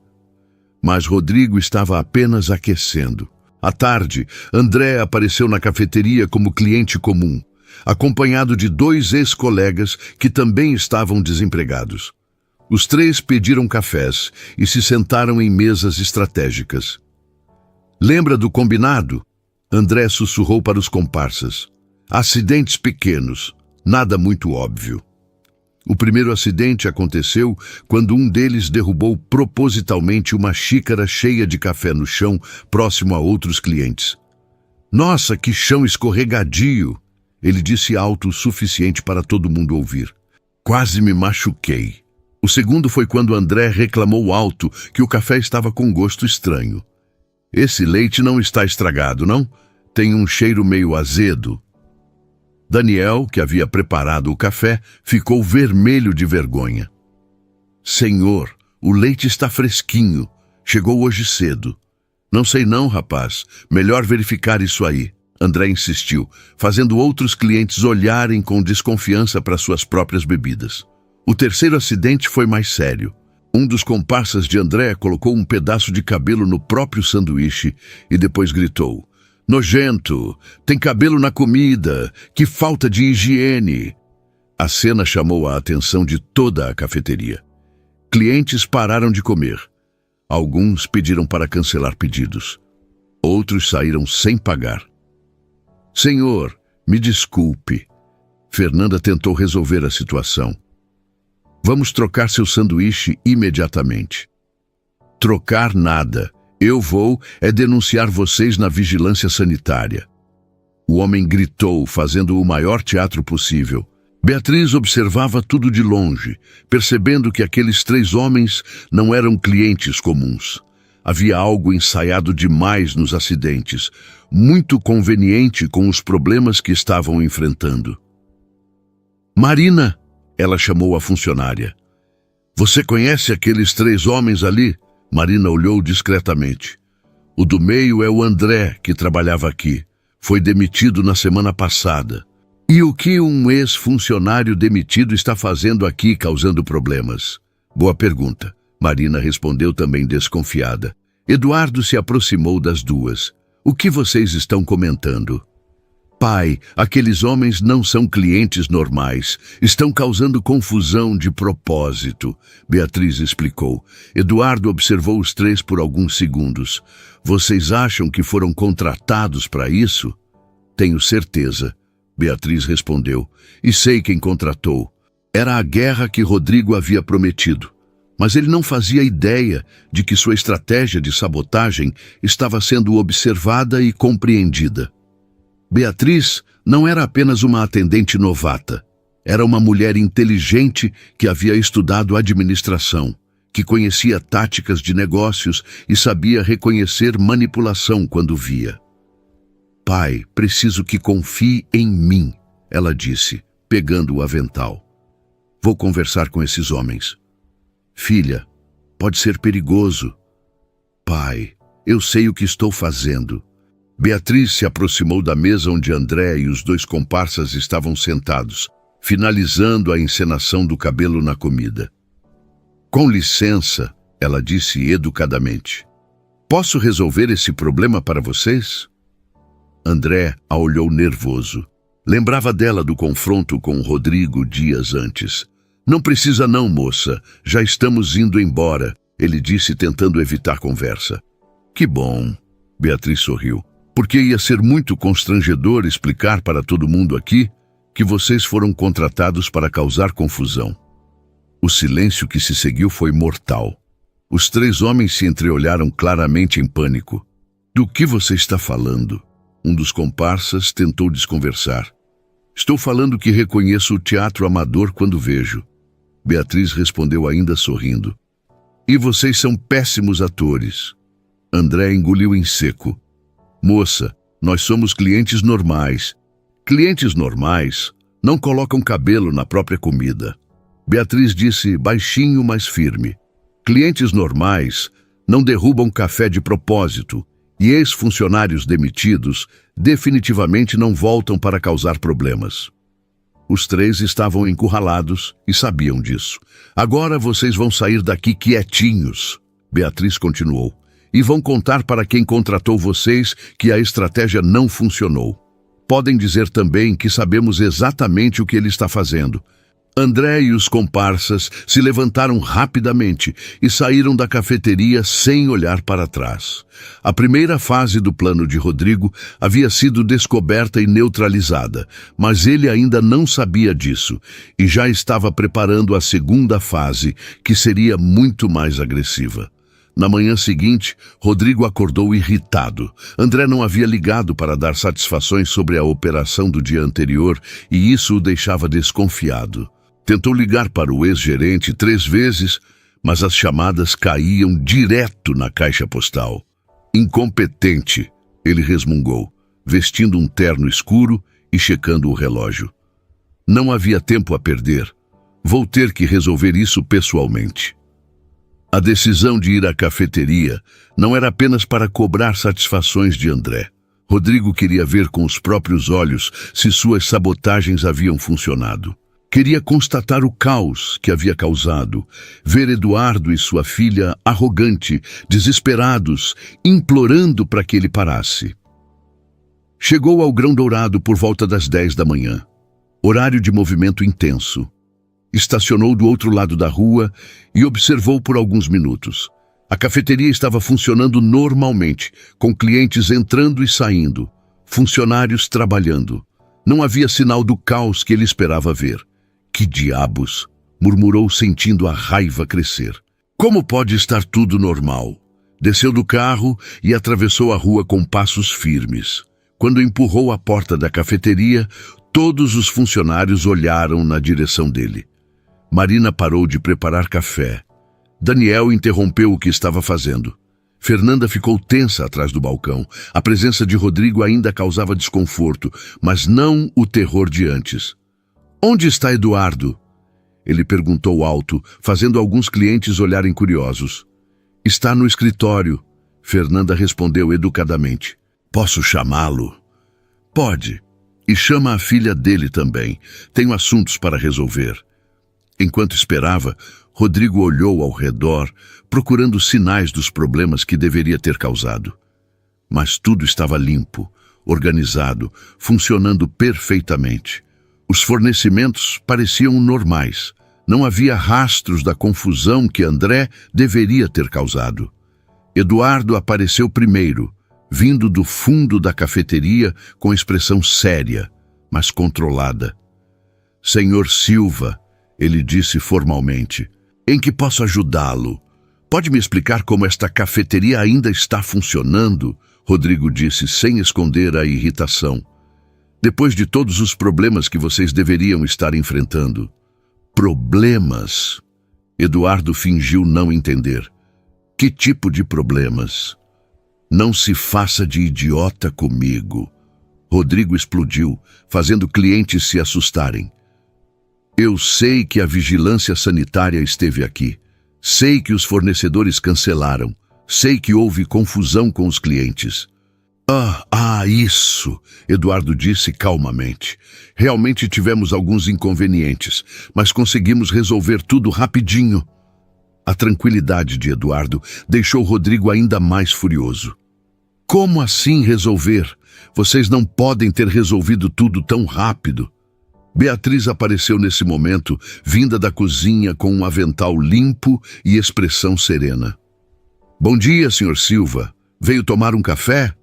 Mas Rodrigo estava apenas aquecendo. À tarde, André apareceu na cafeteria como cliente comum, acompanhado de 2 ex-colegas que também estavam desempregados. Os 3 pediram cafés e se sentaram em mesas estratégicas. Lembra do combinado? André sussurrou para os comparsas. Acidentes pequenos, nada muito óbvio. O primeiro acidente aconteceu quando um deles derrubou propositalmente uma xícara cheia de café no chão, próximo a outros clientes. Nossa, que chão escorregadio! Ele disse alto o suficiente para todo mundo ouvir. Quase me machuquei. O segundo foi quando André reclamou alto que o café estava com gosto estranho. Esse leite não está estragado, não? Tem um cheiro meio azedo. Daniel, que havia preparado o café, ficou vermelho de vergonha. Senhor, o leite está fresquinho. Chegou hoje cedo. Não sei não, rapaz. Melhor verificar isso aí. André insistiu, fazendo outros clientes olharem com desconfiança para suas próprias bebidas. O terceiro acidente foi mais sério. Um dos comparsas de André colocou um pedaço de cabelo no próprio sanduíche e depois gritou. Nojento! Tem cabelo na comida! Que falta de higiene! A cena chamou a atenção de toda a cafeteria. Clientes pararam de comer. Alguns pediram para cancelar pedidos. Outros saíram sem pagar. Senhor, me desculpe. Fernanda tentou resolver a situação. Vamos trocar seu sanduíche imediatamente. Trocar nada. Eu vou denunciar vocês na vigilância sanitária. O homem gritou, fazendo o maior teatro possível. Beatriz observava tudo de longe, percebendo que aqueles 3 homens não eram clientes comuns. Havia algo ensaiado demais nos acidentes, muito conveniente com os problemas que estavam enfrentando. Marina, ela chamou a funcionária. Você conhece aqueles 3 homens ali? Marina olhou discretamente. O do meio é o André, que trabalhava aqui. Foi demitido na semana passada. E o que um ex-funcionário demitido está fazendo aqui causando problemas? Boa pergunta. Marina respondeu também desconfiada. Eduardo se aproximou das 2. O que vocês estão comentando? Pai, aqueles homens não são clientes normais. Estão causando confusão de propósito, Beatriz explicou. Eduardo observou os 3 por alguns segundos. Vocês acham que foram contratados para isso? Tenho certeza, Beatriz respondeu. E sei quem contratou. Era a guerra que Rodrigo havia prometido. Mas ele não fazia ideia de que sua estratégia de sabotagem estava sendo observada e compreendida. Beatriz não era apenas uma atendente novata. Era uma mulher inteligente que havia estudado administração, que conhecia táticas de negócios e sabia reconhecer manipulação quando via. Pai, preciso que confie em mim, ela disse, pegando o avental. Vou conversar com esses homens. Filha, pode ser perigoso. Pai, eu sei o que estou fazendo. Beatriz se aproximou da mesa onde André e os 2 comparsas estavam sentados, finalizando a encenação do cabelo na comida. Com licença, ela disse educadamente. Posso resolver esse problema para vocês? André a olhou nervoso. Lembrava dela do confronto com o Rodrigo dias antes. Não precisa não, moça. Já estamos indo embora, ele disse tentando evitar conversa. Que bom, Beatriz sorriu. Porque ia ser muito constrangedor explicar para todo mundo aqui que vocês foram contratados para causar confusão. O silêncio que se seguiu foi mortal. Os 3 homens se entreolharam claramente em pânico. Do que você está falando? Um dos comparsas tentou desconversar. Estou falando que reconheço o teatro amador quando vejo. Beatriz respondeu ainda sorrindo. E vocês são péssimos atores. André engoliu em seco. Moça, nós somos clientes normais. Clientes normais não colocam cabelo na própria comida. Beatriz disse baixinho, mas firme. Clientes normais não derrubam café de propósito e ex-funcionários demitidos definitivamente não voltam para causar problemas. Os três estavam encurralados e sabiam disso. Agora vocês vão sair daqui quietinhos, Beatriz continuou, e vão contar para quem contratou vocês que a estratégia não funcionou. Podem dizer também que sabemos exatamente o que ele está fazendo. André e os comparsas se levantaram rapidamente e saíram da cafeteria sem olhar para trás. A primeira fase do plano de Rodrigo havia sido descoberta e neutralizada, mas ele ainda não sabia disso e já estava preparando a segunda fase, que seria muito mais agressiva. Na manhã seguinte, Rodrigo acordou irritado. André não havia ligado para dar satisfações sobre a operação do dia anterior e isso o deixava desconfiado. Tentou ligar para o ex-gerente 3 vezes, mas as chamadas caíam direto na caixa postal. Incompetente, ele resmungou, vestindo um terno escuro e checando o relógio. Não havia tempo a perder. Vou ter que resolver isso pessoalmente. A decisão de ir à cafeteria não era apenas para cobrar satisfações de André. Rodrigo queria ver com os próprios olhos se suas sabotagens haviam funcionado. Queria constatar o caos que havia causado, ver Eduardo e sua filha arrogante, desesperados, implorando para que ele parasse. Chegou ao Grão Dourado por volta das 10 da manhã. Horário de movimento intenso. Estacionou do outro lado da rua e observou por alguns minutos. A cafeteria estava funcionando normalmente, com clientes entrando e saindo, funcionários trabalhando. Não havia sinal do caos que ele esperava ver. Que diabos! Murmurou, sentindo a raiva crescer. Como pode estar tudo normal? Desceu do carro e atravessou a rua com passos firmes. Quando empurrou a porta da cafeteria, todos os funcionários olharam na direção dele. Marina parou de preparar café. Daniel interrompeu o que estava fazendo. Fernanda ficou tensa atrás do balcão. A presença de Rodrigo ainda causava desconforto, mas não o terror de antes. Onde está Eduardo? Ele perguntou alto, fazendo alguns clientes olharem curiosos. Está no escritório, Fernanda respondeu educadamente. Posso chamá-lo? Pode. E chama a filha dele também. Tenho assuntos para resolver. Enquanto esperava, Rodrigo olhou ao redor, procurando sinais dos problemas que deveria ter causado. Mas tudo estava limpo, organizado, funcionando perfeitamente. Os fornecimentos pareciam normais. Não havia rastros da confusão que André deveria ter causado. Eduardo apareceu primeiro, vindo do fundo da cafeteria com expressão séria, mas controlada. Senhor Silva, ele disse formalmente, em que posso ajudá-lo? Pode me explicar como esta cafeteria ainda está funcionando? Rodrigo disse sem esconder a irritação. Depois de todos os problemas que vocês deveriam estar enfrentando. Problemas? Eduardo fingiu não entender. Que tipo de problemas? Não se faça de idiota comigo. Rodrigo explodiu, fazendo clientes se assustarem. Eu sei que a vigilância sanitária esteve aqui. Sei que os fornecedores cancelaram. Sei que houve confusão com os clientes. Isso, Eduardo disse calmamente. Realmente tivemos alguns inconvenientes, mas conseguimos resolver tudo rapidinho. A tranquilidade de Eduardo deixou Rodrigo ainda mais furioso. Como assim resolver? Vocês não podem ter resolvido tudo tão rápido. Beatriz apareceu nesse momento, vinda da cozinha com um avental limpo e expressão serena. Bom dia, Sr. Silva. Veio tomar um café?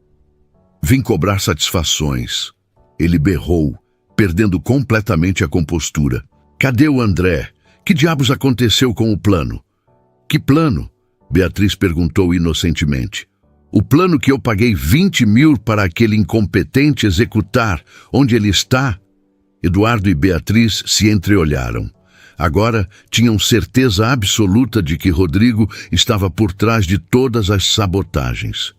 Vim cobrar satisfações. Ele berrou, perdendo completamente a compostura. Cadê o André? Que diabos aconteceu com o plano? Que plano? Beatriz perguntou inocentemente. O plano que eu paguei 20 mil para aquele incompetente executar. Onde ele está? Eduardo e Beatriz se entreolharam. Agora tinham certeza absoluta de que Rodrigo estava por trás de todas as sabotagens.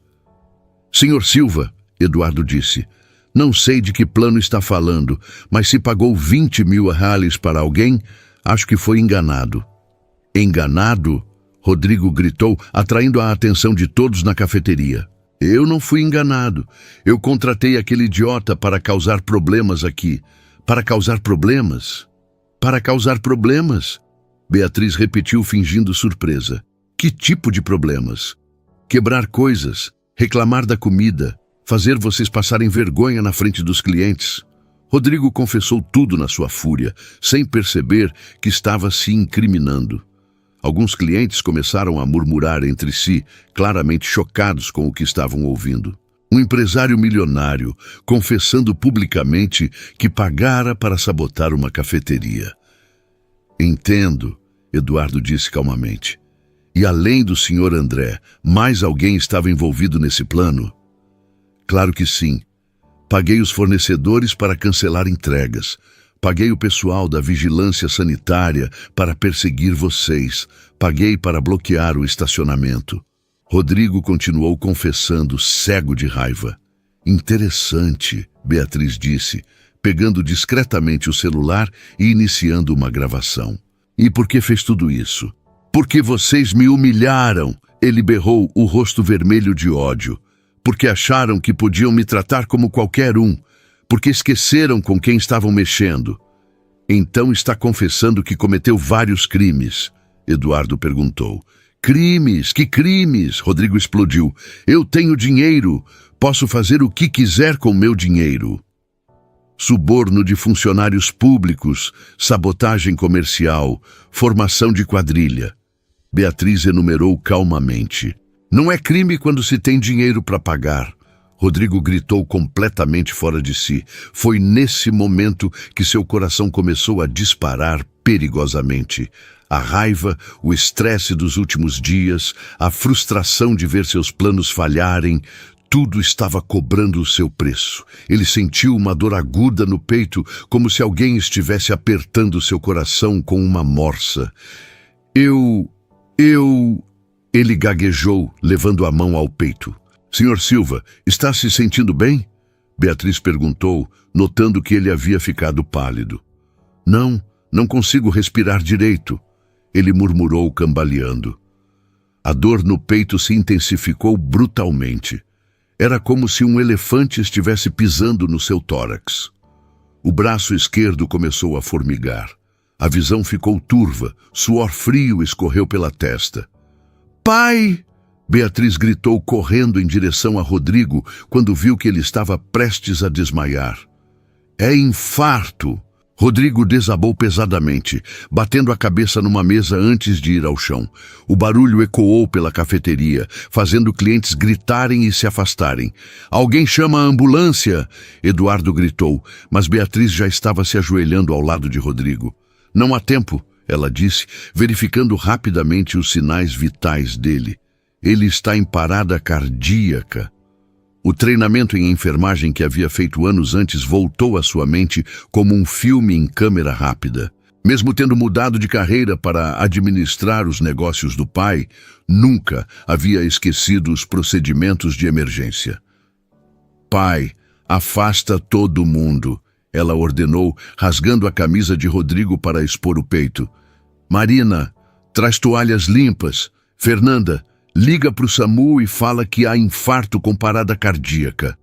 Senhor Silva, Eduardo disse, não sei de que plano está falando, mas se pagou 20 mil reais para alguém, acho que foi enganado. Enganado? Rodrigo gritou, atraindo a atenção de todos na cafeteria. Eu não fui enganado. Eu contratei aquele idiota para causar problemas aqui. Para causar problemas? Para causar problemas? Beatriz repetiu fingindo surpresa. Que tipo de problemas? Quebrar coisas, reclamar da comida, fazer vocês passarem vergonha na frente dos clientes. Rodrigo confessou tudo na sua fúria, sem perceber que estava se incriminando. Alguns clientes começaram a murmurar entre si, claramente chocados com o que estavam ouvindo. Um empresário milionário confessando publicamente que pagara para sabotar uma cafeteria. Entendo, Eduardo disse calmamente. E além do senhor André, mais alguém estava envolvido nesse plano? Claro que sim. Paguei os fornecedores para cancelar entregas. Paguei o pessoal da vigilância sanitária para perseguir vocês. Paguei para bloquear o estacionamento. Rodrigo continuou confessando, cego de raiva. Interessante, Beatriz disse, pegando discretamente o celular e iniciando uma gravação. E por que fez tudo isso? Porque vocês me humilharam, ele berrou, o rosto vermelho de ódio. Porque acharam que podiam me tratar como qualquer um. Porque esqueceram com quem estavam mexendo. Então está confessando que cometeu vários crimes, Eduardo perguntou. Crimes? Que crimes? Rodrigo explodiu. Eu tenho dinheiro. Posso fazer o que quiser com meu dinheiro. Suborno de funcionários públicos, sabotagem comercial, formação de quadrilha. Beatriz enumerou calmamente. Não é crime quando se tem dinheiro para pagar. Rodrigo gritou completamente fora de si. Foi nesse momento que seu coração começou a disparar perigosamente. A raiva, o estresse dos últimos dias, a frustração de ver seus planos falharem, tudo estava cobrando o seu preço. Ele sentiu uma dor aguda no peito, como se alguém estivesse apertando seu coração com uma morsa. Ele gaguejou, levando a mão ao peito. Senhor Silva, está se sentindo bem? Beatriz perguntou, notando que ele havia ficado pálido. Não consigo respirar direito, ele murmurou cambaleando. A dor no peito se intensificou brutalmente. Era como se um elefante estivesse pisando no seu tórax. O braço esquerdo começou a formigar. A visão ficou turva, suor frio escorreu pela testa. Pai! Beatriz gritou correndo em direção a Rodrigo quando viu que ele estava prestes a desmaiar. É infarto! Rodrigo desabou pesadamente, batendo a cabeça numa mesa antes de ir ao chão. O barulho ecoou pela cafeteria, fazendo clientes gritarem e se afastarem. Alguém chama a ambulância! Eduardo gritou, mas Beatriz já estava se ajoelhando ao lado de Rodrigo. Não há tempo, ela disse, verificando rapidamente os sinais vitais dele. Ele está em parada cardíaca. O treinamento em enfermagem que havia feito anos antes voltou à sua mente como um filme em câmera rápida. Mesmo tendo mudado de carreira para administrar os negócios do pai, nunca havia esquecido os procedimentos de emergência. Pai, afasta todo mundo, ela ordenou, rasgando a camisa de Rodrigo para expor o peito. Marina, traz toalhas limpas. Fernanda, liga para o SAMU e fala que há infarto com parada cardíaca.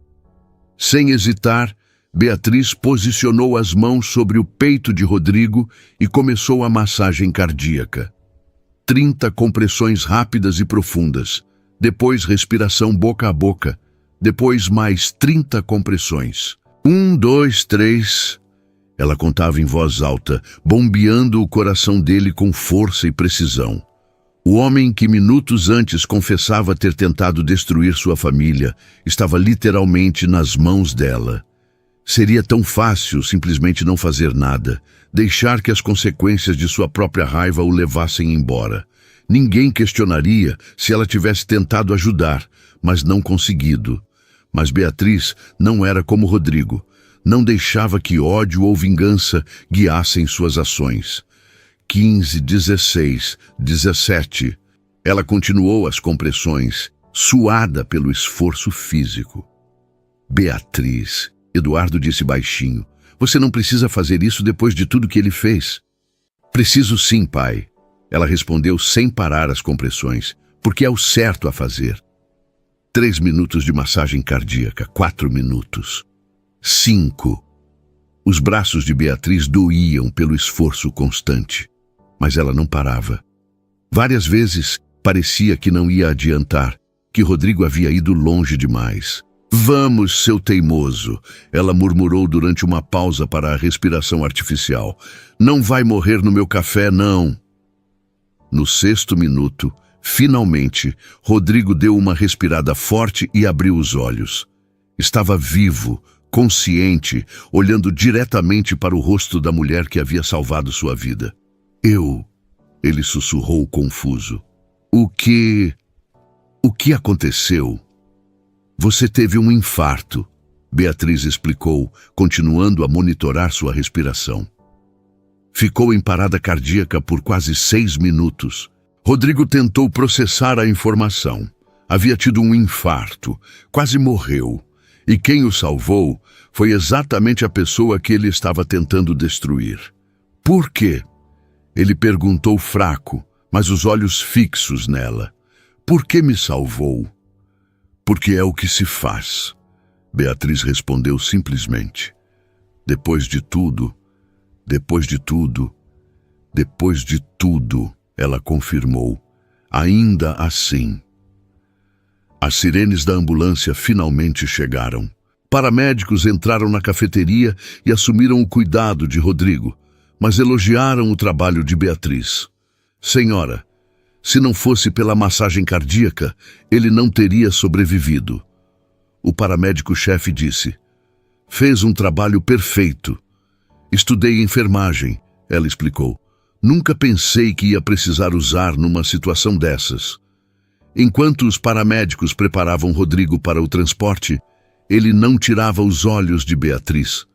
Sem hesitar, Beatriz posicionou as mãos sobre o peito de Rodrigo e começou a massagem cardíaca. 30 compressões rápidas e profundas, depois respiração boca a boca, depois mais 30 compressões. 1, 2, 3... Ela contava em voz alta, bombeando o coração dele com força e precisão. O homem que minutos antes confessava ter tentado destruir sua família estava literalmente nas mãos dela. Seria tão fácil simplesmente não fazer nada, deixar que as consequências de sua própria raiva o levassem embora. Ninguém questionaria se ela tivesse tentado ajudar, mas não conseguido. Mas Beatriz não era como Rodrigo. Não deixava que ódio ou vingança guiassem suas ações. 15, 16, 17. Ela continuou as compressões, suada pelo esforço físico. Beatriz, Eduardo disse baixinho, você não precisa fazer isso depois de tudo que ele fez. Preciso sim, pai. Ela respondeu sem parar as compressões, porque é o certo a fazer. 3 minutos de massagem cardíaca, 4 minutos. 5. Os braços de Beatriz doíam pelo esforço constante, mas ela não parava. Várias vezes parecia que não ia adiantar, que Rodrigo havia ido longe demais. Vamos, seu teimoso, ela murmurou durante uma pausa para a respiração artificial. Não vai morrer no meu café, não. No 6º minuto, finalmente, Rodrigo deu uma respirada forte e abriu os olhos. Estava vivo, consciente, olhando diretamente para o rosto da mulher que havia salvado sua vida. Ele sussurrou confuso. O que aconteceu? Você teve um infarto, Beatriz explicou, continuando a monitorar sua respiração. Ficou em parada cardíaca por quase 6 minutos. Rodrigo tentou processar a informação. Havia tido um infarto, quase morreu. E quem o salvou foi exatamente a pessoa que ele estava tentando destruir. Por quê? Ele perguntou fraco, mas os olhos fixos nela. Por que me salvou? Porque é o que se faz. Beatriz respondeu simplesmente. Depois de tudo, ela confirmou. Ainda assim. As sirenes da ambulância finalmente chegaram. Paramédicos entraram na cafeteria e assumiram o cuidado de Rodrigo, mas elogiaram o trabalho de Beatriz. Senhora, se não fosse pela massagem cardíaca, ele não teria sobrevivido. O paramédico-chefe disse. Fez um trabalho perfeito. Estudei enfermagem, ela explicou. Nunca pensei que ia precisar usar numa situação dessas. Enquanto os paramédicos preparavam Rodrigo para o transporte, ele não tirava os olhos de Beatriz.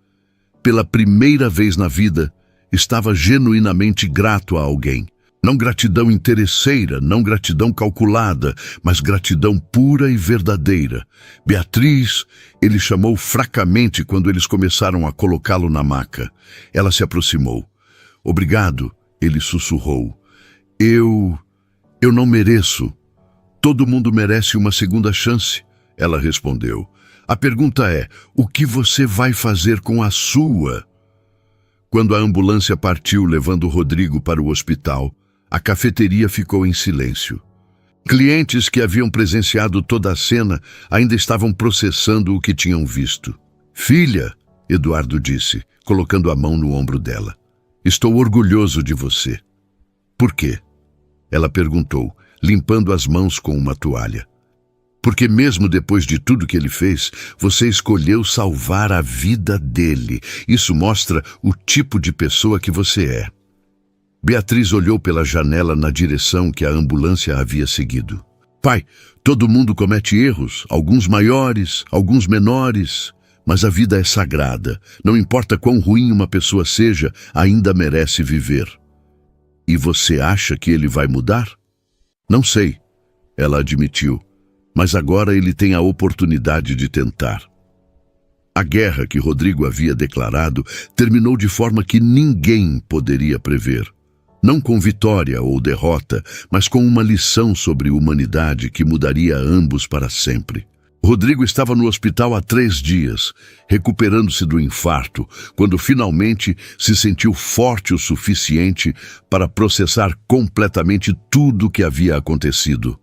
Pela primeira vez na vida, estava genuinamente grato a alguém. Não gratidão interesseira, não gratidão calculada, mas gratidão pura e verdadeira. Beatriz, ele chamou fracamente quando eles começaram a colocá-lo na maca. Ela se aproximou. Obrigado, ele sussurrou. Eu não mereço. Todo mundo merece uma segunda chance, ela respondeu. A pergunta é, o que você vai fazer com a sua? Quando a ambulância partiu levando Rodrigo para o hospital, a cafeteria ficou em silêncio. Clientes que haviam presenciado toda a cena ainda estavam processando o que tinham visto. Filha, Eduardo disse, colocando a mão no ombro dela. Estou orgulhoso de você. Por quê? Ela perguntou, limpando as mãos com uma toalha. Porque mesmo depois de tudo que ele fez, você escolheu salvar a vida dele. Isso mostra o tipo de pessoa que você é. Beatriz olhou pela janela na direção que a ambulância havia seguido. Pai, todo mundo comete erros, alguns maiores, alguns menores, mas a vida é sagrada. Não importa quão ruim uma pessoa seja, ainda merece viver. E você acha que ele vai mudar? Não sei, ela admitiu, mas agora ele tem a oportunidade de tentar. A guerra que Rodrigo havia declarado terminou de forma que ninguém poderia prever. Não com vitória ou derrota, mas com uma lição sobre humanidade que mudaria ambos para sempre. Rodrigo estava no hospital há 3 dias, recuperando-se do infarto, quando finalmente se sentiu forte o suficiente para processar completamente tudo o que havia acontecido.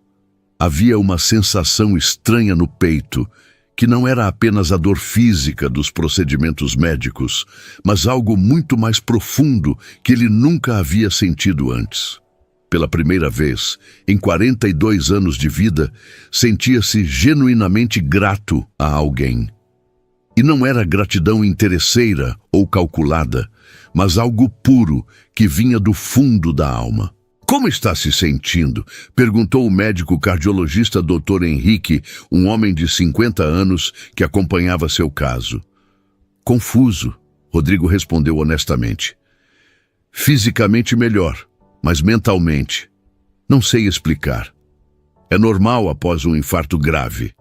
Havia uma sensação estranha no peito, que não era apenas a dor física dos procedimentos médicos, mas algo muito mais profundo que ele nunca havia sentido antes. Pela primeira vez, em 42 anos de vida, sentia-se genuinamente grato a alguém. E não era gratidão interesseira ou calculada, mas algo puro que vinha do fundo da alma. Como está se sentindo? Perguntou o médico cardiologista Dr. Henrique, um homem de 50 anos que acompanhava seu caso. Confuso, Rodrigo respondeu honestamente. Fisicamente melhor, mas mentalmente. Não sei explicar. É normal após um infarto grave.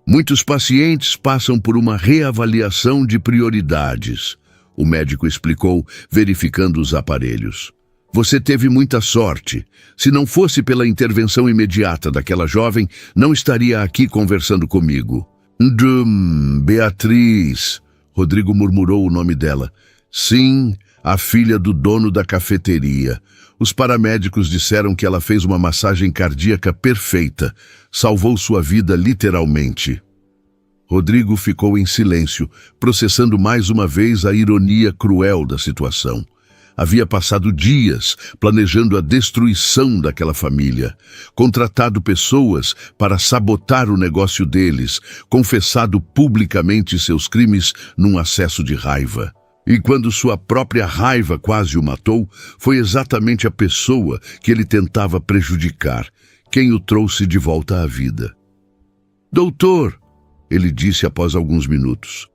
Muitos pacientes passam por uma reavaliação de prioridades. O médico explicou, verificando os aparelhos. Você teve muita sorte. Se não fosse pela intervenção imediata daquela jovem, não estaria aqui conversando comigo. Beatriz. Rodrigo murmurou o nome dela. Sim, a filha do dono da cafeteria. Os paramédicos disseram que ela fez uma massagem cardíaca perfeita. Salvou sua vida literalmente. Rodrigo ficou em silêncio, processando mais uma vez a ironia cruel da situação. Havia passado dias planejando a destruição daquela família, contratado pessoas para sabotar o negócio deles, confessado publicamente seus crimes num acesso de raiva. E quando sua própria raiva quase o matou, foi exatamente a pessoa que ele tentava prejudicar, quem o trouxe de volta à vida. Doutor, ele disse após alguns minutos,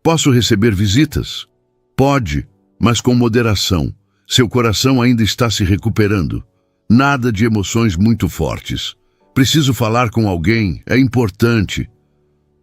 posso receber visitas? Pode, mas com moderação. Seu coração ainda está se recuperando. Nada de emoções muito fortes. Preciso falar com alguém, é importante.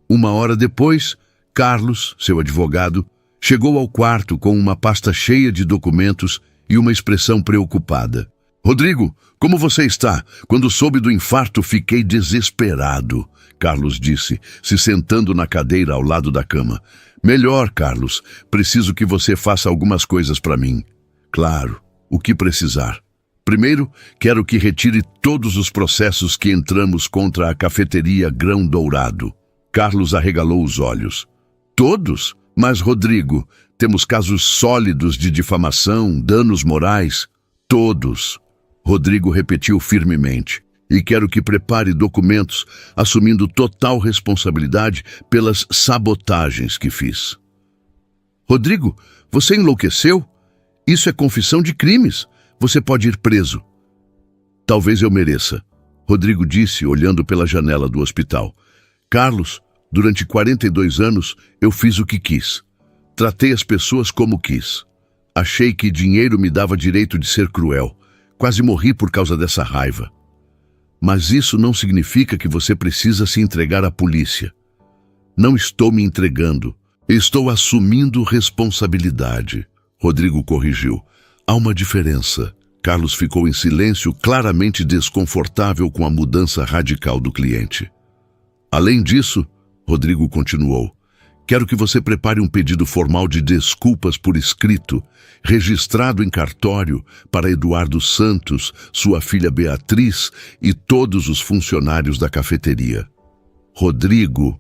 Uma hora depois, Carlos, seu advogado, chegou ao quarto com uma pasta cheia de documentos e uma expressão preocupada. Rodrigo, como você está? Quando soube do infarto, fiquei desesperado, Carlos disse, se sentando na cadeira ao lado da cama. Melhor, Carlos. Preciso que você faça algumas coisas para mim. Claro, o que precisar. Primeiro, quero que retire todos os processos que entramos contra a cafeteria Grão Dourado. Carlos arregalou os olhos. Todos? Mas, Rodrigo, temos casos sólidos de difamação, danos morais. Todos. Rodrigo repetiu firmemente. E quero que prepare documentos assumindo total responsabilidade pelas sabotagens que fiz. Rodrigo, você enlouqueceu? Isso é confissão de crimes. Você pode ir preso. Talvez eu mereça, Rodrigo disse, olhando pela janela do hospital. Carlos, durante 42 anos, eu fiz o que quis. Tratei as pessoas como quis. Achei que dinheiro me dava direito de ser cruel. Quase morri por causa dessa raiva. Mas isso não significa que você precisa se entregar à polícia. Não estou me entregando. Estou assumindo responsabilidade. Rodrigo corrigiu. Há uma diferença. Carlos ficou em silêncio, claramente desconfortável com a mudança radical do cliente. Além disso, Rodrigo continuou, quero que você prepare um pedido formal de desculpas por escrito, registrado em cartório para Eduardo Santos, sua filha Beatriz e todos os funcionários da cafeteria. Rodrigo,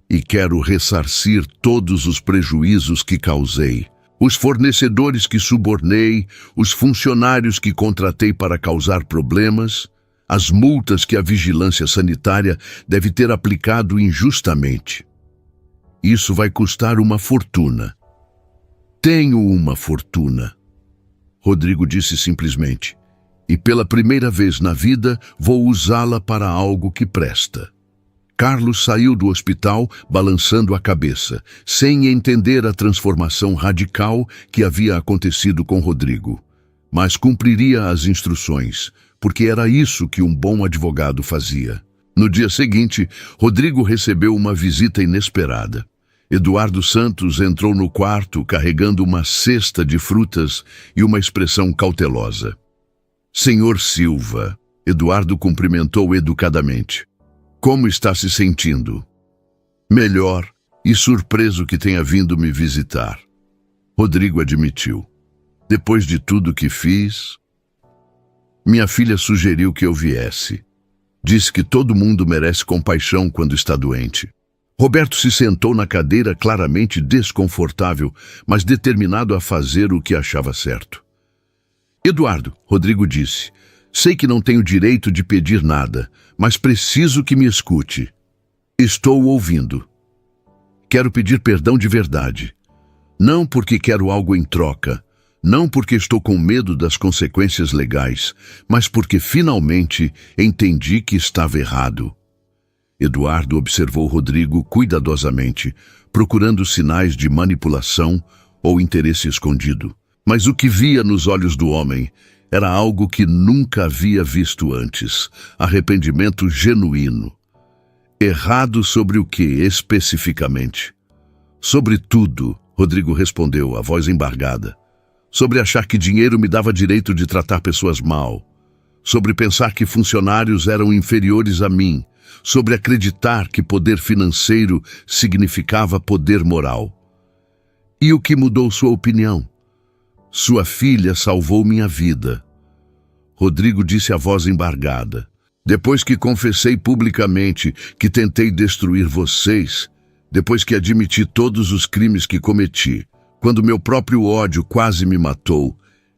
e quero ressarcir todos os prejuízos que causei. Os fornecedores que subornei, os funcionários que contratei para causar problemas, as multas que a vigilância sanitária deve ter aplicado injustamente. Isso vai custar uma fortuna. Tenho uma fortuna. Rodrigo disse simplesmente, e pela primeira vez na vida vou usá-la para algo que presta. Carlos saiu do hospital balançando a cabeça, sem entender a transformação radical que havia acontecido com Rodrigo. Mas cumpriria as instruções, porque era isso que um bom advogado fazia. No dia seguinte, Rodrigo recebeu uma visita inesperada. Eduardo Santos entrou no quarto carregando uma cesta de frutas e uma expressão cautelosa. Senhor Silva, Eduardo cumprimentou educadamente. Como está se sentindo? Melhor e surpreso que tenha vindo me visitar. Rodrigo admitiu. Depois de tudo que fiz, minha filha sugeriu que eu viesse. Disse que todo mundo merece compaixão quando está doente. Roberto se sentou na cadeira claramente desconfortável, mas determinado a fazer o que achava certo. Eduardo, Rodrigo disse, sei que não tenho direito de pedir nada, mas preciso que me escute. Estou ouvindo. Quero pedir perdão de verdade. Não porque quero algo em troca, não porque estou com medo das consequências legais, mas porque finalmente entendi que estava errado. Eduardo observou Rodrigo cuidadosamente, procurando sinais de manipulação ou interesse escondido. Mas o que via nos olhos do homem era algo que nunca havia visto antes: arrependimento genuíno. Errado sobre o que, especificamente? Sobre tudo, Rodrigo respondeu, a voz embargada. Sobre achar que dinheiro me dava direito de tratar pessoas mal. Sobre pensar que funcionários eram inferiores a mim. Sobre acreditar que poder financeiro significava poder moral. E o que mudou sua opinião? Sua filha salvou minha vida. Rodrigo disse a voz embargada. Depois que confessei publicamente que tentei destruir vocês, depois que admiti todos os crimes que cometi, quando meu próprio ódio quase me matou,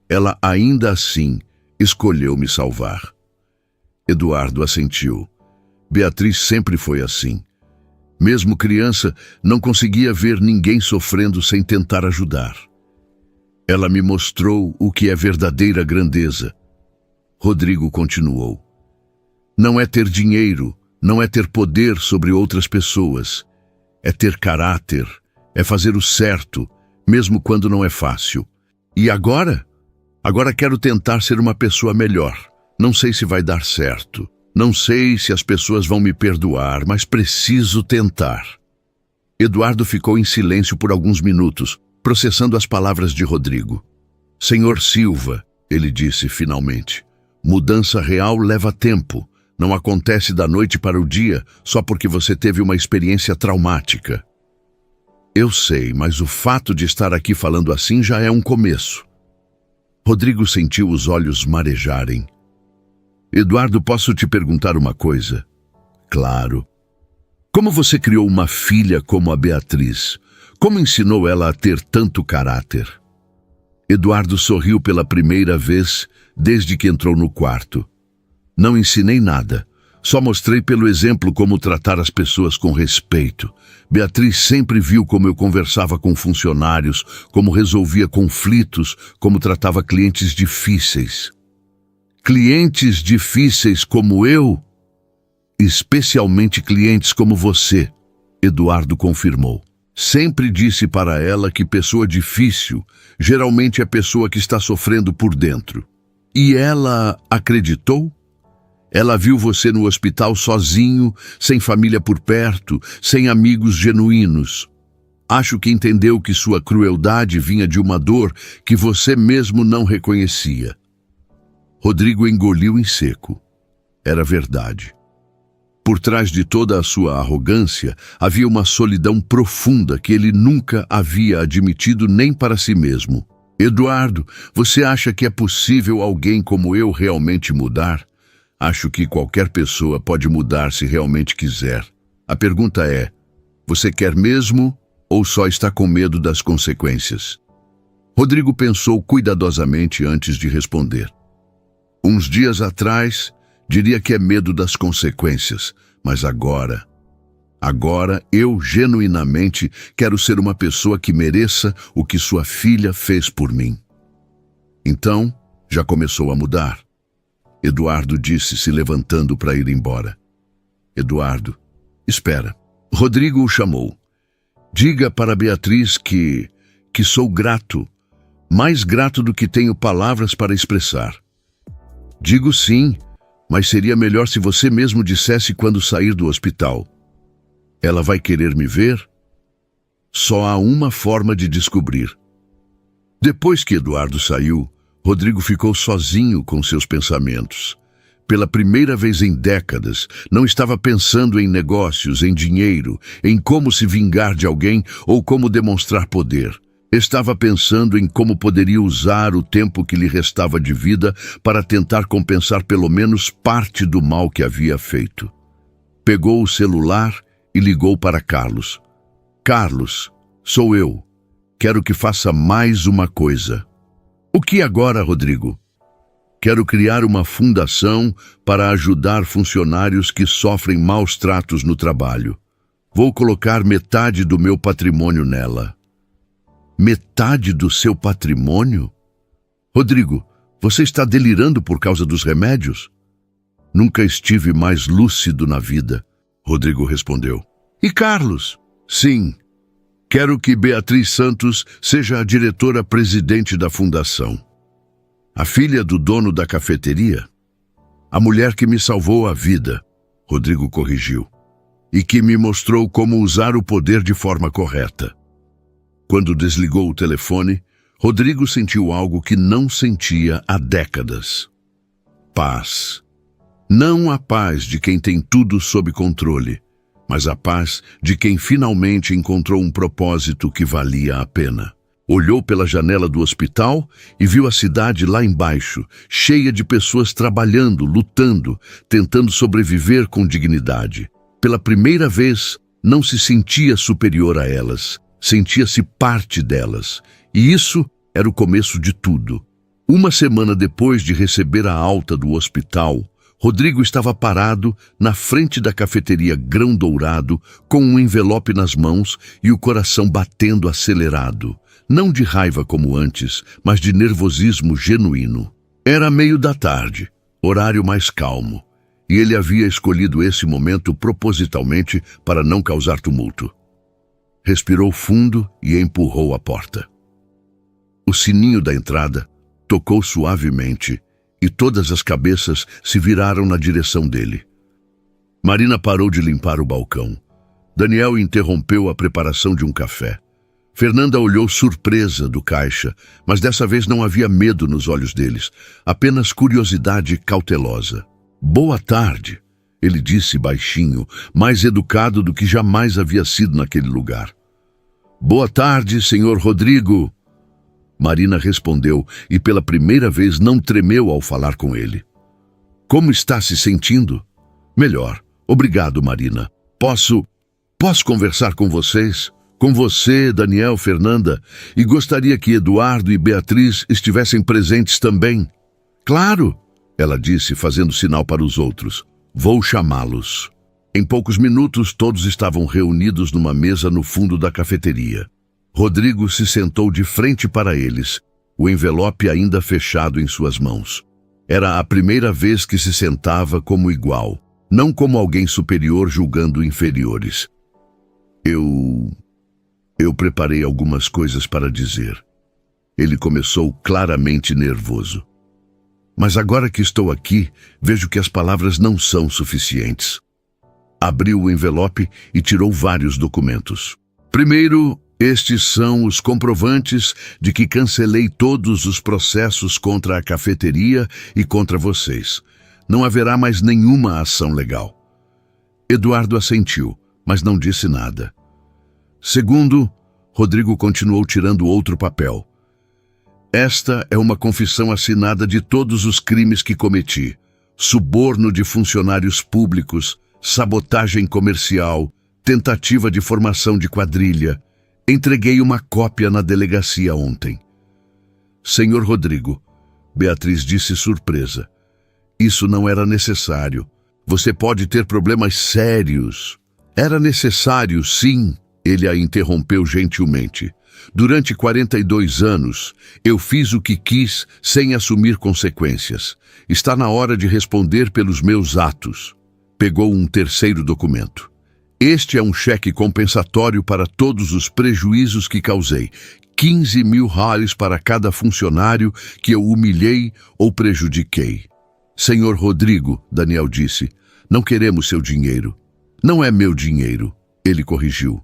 ela ainda assim escolheu me salvar. Eduardo assentiu. Beatriz sempre foi assim. Mesmo criança, não conseguia ver ninguém sofrendo sem tentar ajudar. Ela me mostrou o que é verdadeira grandeza. Rodrigo continuou. Não é ter dinheiro, não é ter poder sobre outras pessoas. É ter caráter, é fazer o certo, mesmo quando não é fácil. E agora? Agora quero tentar ser uma pessoa melhor. Não sei se vai dar certo. Não sei se as pessoas vão me perdoar, mas preciso tentar. Eduardo ficou em silêncio por alguns minutos, processando as palavras de Rodrigo. Senhor Silva, ele disse finalmente, mudança real leva tempo. Não acontece da noite para o dia só porque você teve uma experiência traumática. Eu sei, mas o fato de estar aqui falando assim já é um começo. Rodrigo sentiu os olhos marejarem. Eduardo, posso te perguntar uma coisa? Claro. Como você criou uma filha como a Beatriz? Como ensinou ela a ter tanto caráter? Eduardo sorriu pela primeira vez desde que entrou no quarto. Não ensinei nada, só mostrei pelo exemplo como tratar as pessoas com respeito. Beatriz sempre viu como eu conversava com funcionários, como resolvia conflitos, como tratava clientes difíceis. Clientes difíceis como eu? Especialmente clientes como você, Eduardo confirmou. Sempre disse para ela que pessoa difícil geralmente é pessoa que está sofrendo por dentro. E ela acreditou? Ela viu você no hospital sozinho, sem família por perto, sem amigos genuínos. Acho que entendeu que sua crueldade vinha de uma dor que você mesmo não reconhecia. Rodrigo engoliu em seco. Era verdade. Por trás de toda a sua arrogância, havia uma solidão profunda que ele nunca havia admitido nem para si mesmo. Eduardo, você acha que é possível alguém como eu realmente mudar? Acho que qualquer pessoa pode mudar se realmente quiser. A pergunta é, você quer mesmo ou só está com medo das consequências? Rodrigo pensou cuidadosamente antes de responder. Uns dias atrás, diria que é medo das consequências, mas agora eu genuinamente quero ser uma pessoa que mereça o que sua filha fez por mim. Então, já começou a mudar. Eduardo disse, se levantando para ir embora. Eduardo, espera. Rodrigo o chamou. Diga para Beatriz que sou grato, mais grato do que tenho palavras para expressar. Digo sim, mas seria melhor se você mesmo dissesse quando sair do hospital. Ela vai querer me ver? Só há uma forma de descobrir. Depois que Eduardo saiu, Rodrigo ficou sozinho com seus pensamentos. Pela primeira vez em décadas, não estava pensando em negócios, em dinheiro, em como se vingar de alguém ou como demonstrar poder. Estava pensando em como poderia usar o tempo que lhe restava de vida para tentar compensar pelo menos parte do mal que havia feito. Pegou o celular e ligou para Carlos. Carlos, sou eu. Quero que faça mais uma coisa. O que agora, Rodrigo? Quero criar uma fundação para ajudar funcionários que sofrem maus tratos no trabalho. Vou colocar metade do meu patrimônio nela. Metade do seu patrimônio? Rodrigo, você está delirando por causa dos remédios? Nunca estive mais lúcido na vida, Rodrigo respondeu. E Carlos? Sim. Quero que Beatriz Santos seja a diretora-presidente da fundação. A filha do dono da cafeteria? A mulher que me salvou a vida, Rodrigo corrigiu, e que me mostrou como usar o poder de forma correta. Quando desligou o telefone, Rodrigo sentiu algo que não sentia há décadas. Paz. Não a paz de quem tem tudo sob controle, mas a paz de quem finalmente encontrou um propósito que valia a pena. Olhou pela janela do hospital e viu a cidade lá embaixo, cheia de pessoas trabalhando, lutando, tentando sobreviver com dignidade. Pela primeira vez, não se sentia superior a elas, sentia-se parte delas. E isso era o começo de tudo. Uma semana depois de receber a alta do hospital, Rodrigo estava parado na frente da cafeteria Grão Dourado, com um envelope nas mãos e o coração batendo acelerado. Não de raiva como antes, mas de nervosismo genuíno. Era meio da tarde, horário mais calmo, e ele havia escolhido esse momento propositalmente para não causar tumulto. Respirou fundo e empurrou a porta. O sininho da entrada tocou suavemente e todas as cabeças se viraram na direção dele. Marina parou de limpar o balcão. Daniel interrompeu a preparação de um café. Fernanda olhou surpresa do caixa, mas dessa vez não havia medo nos olhos deles, apenas curiosidade cautelosa. Boa tarde, ele disse baixinho, mais educado do que jamais havia sido naquele lugar. Boa tarde, senhor Rodrigo. Marina respondeu e pela primeira vez não tremeu ao falar com ele. Como está se sentindo? Melhor. Obrigado, Marina. Posso conversar com vocês? Com você, Daniel, Fernanda, e gostaria que Eduardo e Beatriz estivessem presentes também. Claro, ela disse, fazendo sinal para os outros. Vou chamá-los. Em poucos minutos, todos estavam reunidos numa mesa no fundo da cafeteria. Rodrigo se sentou de frente para eles, o envelope ainda fechado em suas mãos. Era a primeira vez que se sentava como igual, não como alguém superior julgando inferiores. Eu preparei algumas coisas para dizer. Ele começou claramente nervoso. Mas agora que estou aqui, vejo que as palavras não são suficientes. Abriu o envelope e tirou vários documentos. Primeiro, estes são os comprovantes de que cancelei todos os processos contra a cafeteria e contra vocês. Não haverá mais nenhuma ação legal. Eduardo assentiu, mas não disse nada. Segundo, Rodrigo continuou tirando outro papel. Esta é uma confissão assinada de todos os crimes que cometi. Suborno de funcionários públicos, sabotagem comercial, tentativa de formação de quadrilha. Entreguei uma cópia na delegacia ontem. Senhor Rodrigo, Beatriz disse surpresa. Isso não era necessário. Você pode ter problemas sérios. Era necessário, sim, ele a interrompeu gentilmente. Durante 42 anos, eu fiz o que quis sem assumir consequências. Está na hora de responder pelos meus atos. Pegou um terceiro documento. Este é um cheque compensatório para todos os prejuízos que causei. 15 mil reais para cada funcionário que eu humilhei ou prejudiquei. Senhor Rodrigo, Daniel disse, não queremos seu dinheiro. Não é meu dinheiro, ele corrigiu.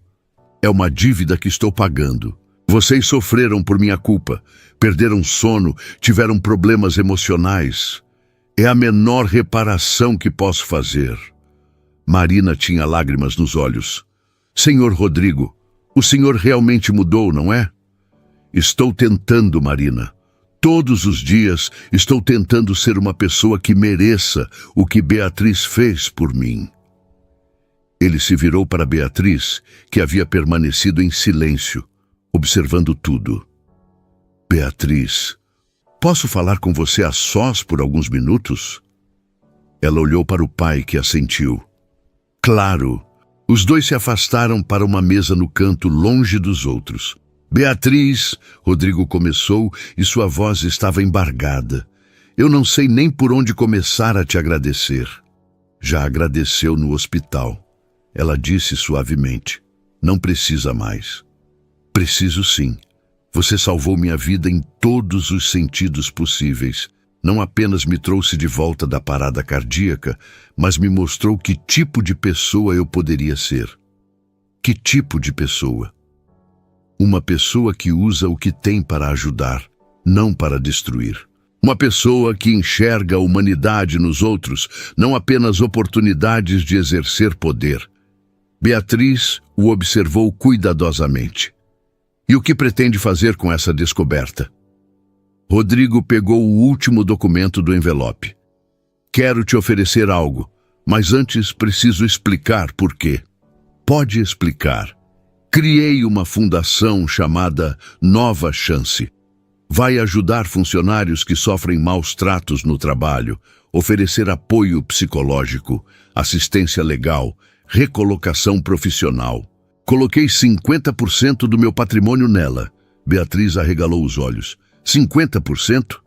É uma dívida que estou pagando. Vocês sofreram por minha culpa, perderam sono, tiveram problemas emocionais. É a menor reparação que posso fazer. Marina tinha lágrimas nos olhos. Senhor Rodrigo, o senhor realmente mudou, não é? Estou tentando, Marina. Todos os dias estou tentando ser uma pessoa que mereça o que Beatriz fez por mim. Ele se virou para Beatriz, que havia permanecido em silêncio, observando tudo. Beatriz, posso falar com você a sós por alguns minutos? Ela olhou para o pai, que assentiu. Claro. Os dois se afastaram para uma mesa no canto, longe dos outros. Beatriz, Rodrigo começou e sua voz estava embargada. Eu não sei nem por onde começar a te agradecer. Já agradeceu no hospital. Ela disse suavemente. Não precisa mais. Preciso sim. Você salvou minha vida em todos os sentidos possíveis. Não apenas me trouxe de volta da parada cardíaca, mas me mostrou que tipo de pessoa eu poderia ser. Que tipo de pessoa? Uma pessoa que usa o que tem para ajudar, não para destruir. Uma pessoa que enxerga a humanidade nos outros, não apenas oportunidades de exercer poder. Beatriz o observou cuidadosamente. E o que pretende fazer com essa descoberta? Rodrigo pegou o último documento do envelope. Quero te oferecer algo, mas antes preciso explicar por quê. Pode explicar. Criei uma fundação chamada Nova Chance. Vai ajudar funcionários que sofrem maus tratos no trabalho, oferecer apoio psicológico, assistência legal, recolocação profissional. Coloquei 50% do meu patrimônio nela. Beatriz arregalou os olhos. 50%?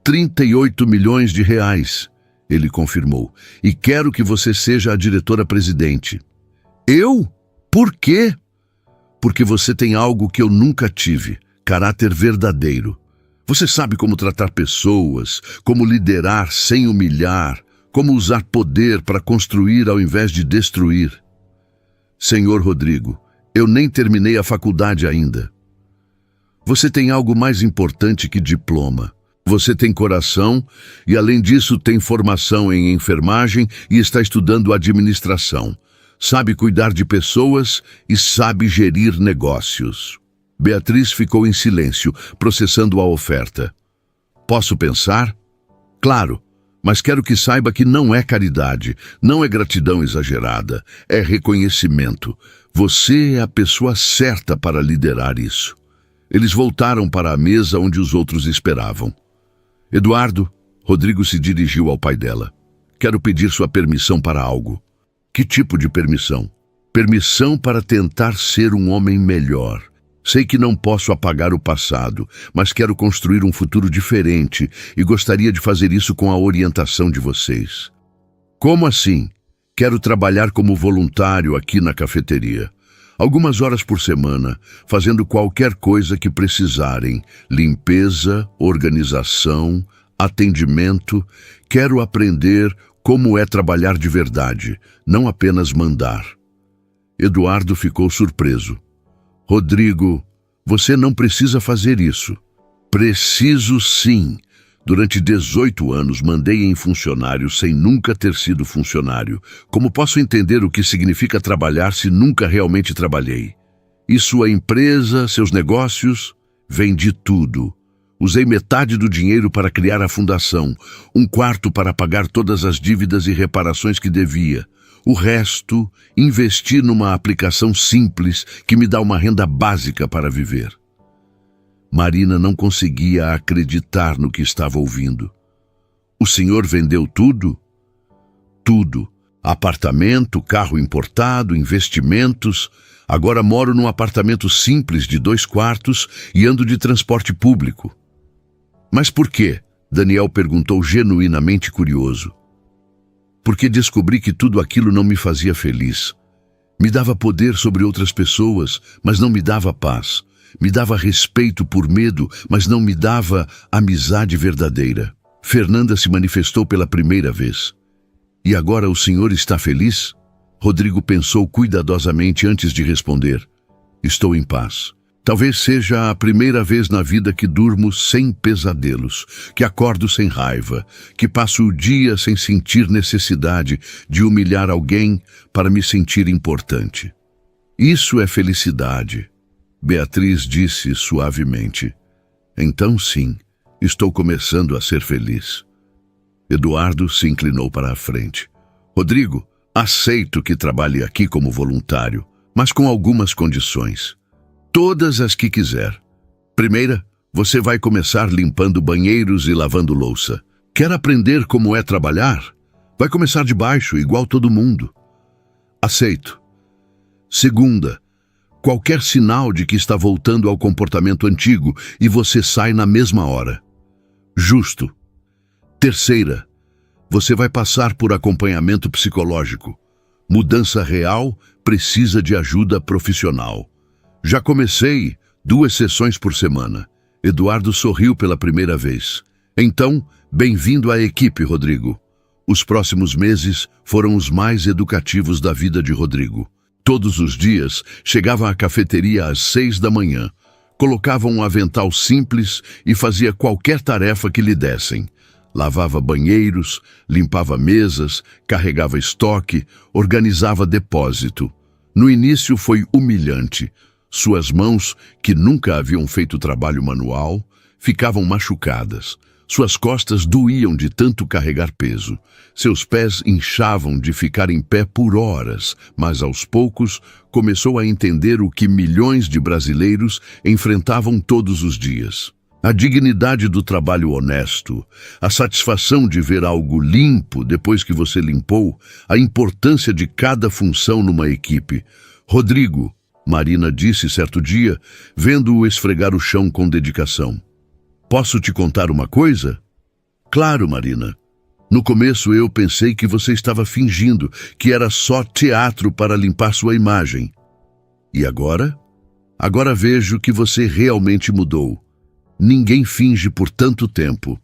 38 milhões de reais, ele confirmou. E quero que você seja a diretora-presidente. Eu? Por quê? Porque você tem algo que eu nunca tive, caráter verdadeiro. Você sabe como tratar pessoas, como liderar sem humilhar, como usar poder para construir ao invés de destruir. Senhor Rodrigo, eu nem terminei a faculdade ainda. Você tem algo mais importante que diploma. Você tem coração e, além disso, tem formação em enfermagem e está estudando administração. Sabe cuidar de pessoas e sabe gerir negócios. Beatriz ficou em silêncio, processando a oferta. Posso pensar? Claro, mas quero que saiba que não é caridade, não é gratidão exagerada, é reconhecimento. Você é a pessoa certa para liderar isso. Eles voltaram para a mesa onde os outros esperavam. Eduardo, Rodrigo se dirigiu ao pai dela. Quero pedir sua permissão para algo. Que tipo de permissão? Permissão para tentar ser um homem melhor. Sei que não posso apagar o passado, mas quero construir um futuro diferente e gostaria de fazer isso com a orientação de vocês. Como assim? Quero trabalhar como voluntário aqui na cafeteria. Algumas horas por semana, fazendo qualquer coisa que precisarem. Limpeza, organização, atendimento. Quero aprender como é trabalhar de verdade, não apenas mandar. Eduardo ficou surpreso. Rodrigo, você não precisa fazer isso. Preciso sim. Durante 18 anos mandei em funcionário sem nunca ter sido funcionário. Como posso entender o que significa trabalhar se nunca realmente trabalhei? E sua empresa, seus negócios? Vendi tudo. Usei metade do dinheiro para criar a fundação, um quarto para pagar todas as dívidas e reparações que devia. O resto, investi numa aplicação simples que me dá uma renda básica para viver. Marina não conseguia acreditar no que estava ouvindo. O senhor vendeu tudo? Tudo. Apartamento, carro importado, investimentos. Agora moro num apartamento simples de 2 quartos e ando de transporte público. Mas por quê? Daniel perguntou genuinamente curioso. Porque descobri que tudo aquilo não me fazia feliz. Me dava poder sobre outras pessoas, mas não me dava paz. Me dava respeito por medo, mas não me dava amizade verdadeira. Fernanda se manifestou pela primeira vez. E agora o senhor está feliz? Rodrigo pensou cuidadosamente antes de responder. Estou em paz. Talvez seja a primeira vez na vida que durmo sem pesadelos, que acordo sem raiva, que passo o dia sem sentir necessidade de humilhar alguém para me sentir importante. Isso é felicidade, Beatriz disse suavemente. Então sim, estou começando a ser feliz. Eduardo se inclinou para a frente. Rodrigo, aceito que trabalhe aqui como voluntário, mas com algumas condições. Todas as que quiser. Primeira, você vai começar limpando banheiros e lavando louça. Quer aprender como é trabalhar? Vai começar de baixo, igual todo mundo. Aceito. Segunda, qualquer sinal de que está voltando ao comportamento antigo e você sai na mesma hora. Justo. Terceira, você vai passar por acompanhamento psicológico. Mudança real precisa de ajuda profissional. Já comecei, 2 sessões por semana. Eduardo sorriu pela primeira vez. Então, bem-vindo à equipe, Rodrigo. Os próximos meses foram os mais educativos da vida de Rodrigo. Todos os dias, chegava à cafeteria às 6 da manhã, colocava um avental simples e fazia qualquer tarefa que lhe dessem. Lavava banheiros, limpava mesas, carregava estoque, organizava depósito. No início foi humilhante. Suas mãos, que nunca haviam feito trabalho manual, ficavam machucadas. Suas costas doíam de tanto carregar peso. Seus pés inchavam de ficar em pé por horas, mas aos poucos começou a entender o que milhões de brasileiros enfrentavam todos os dias. A dignidade do trabalho honesto, a satisfação de ver algo limpo depois que você limpou, a importância de cada função numa equipe. Rodrigo, Marina disse certo dia, vendo-o esfregar o chão com dedicação. Posso te contar uma coisa? Claro, Marina. No começo eu pensei que você estava fingindo, que era só teatro para limpar sua imagem. E agora? Agora vejo que você realmente mudou. Ninguém finge por tanto tempo.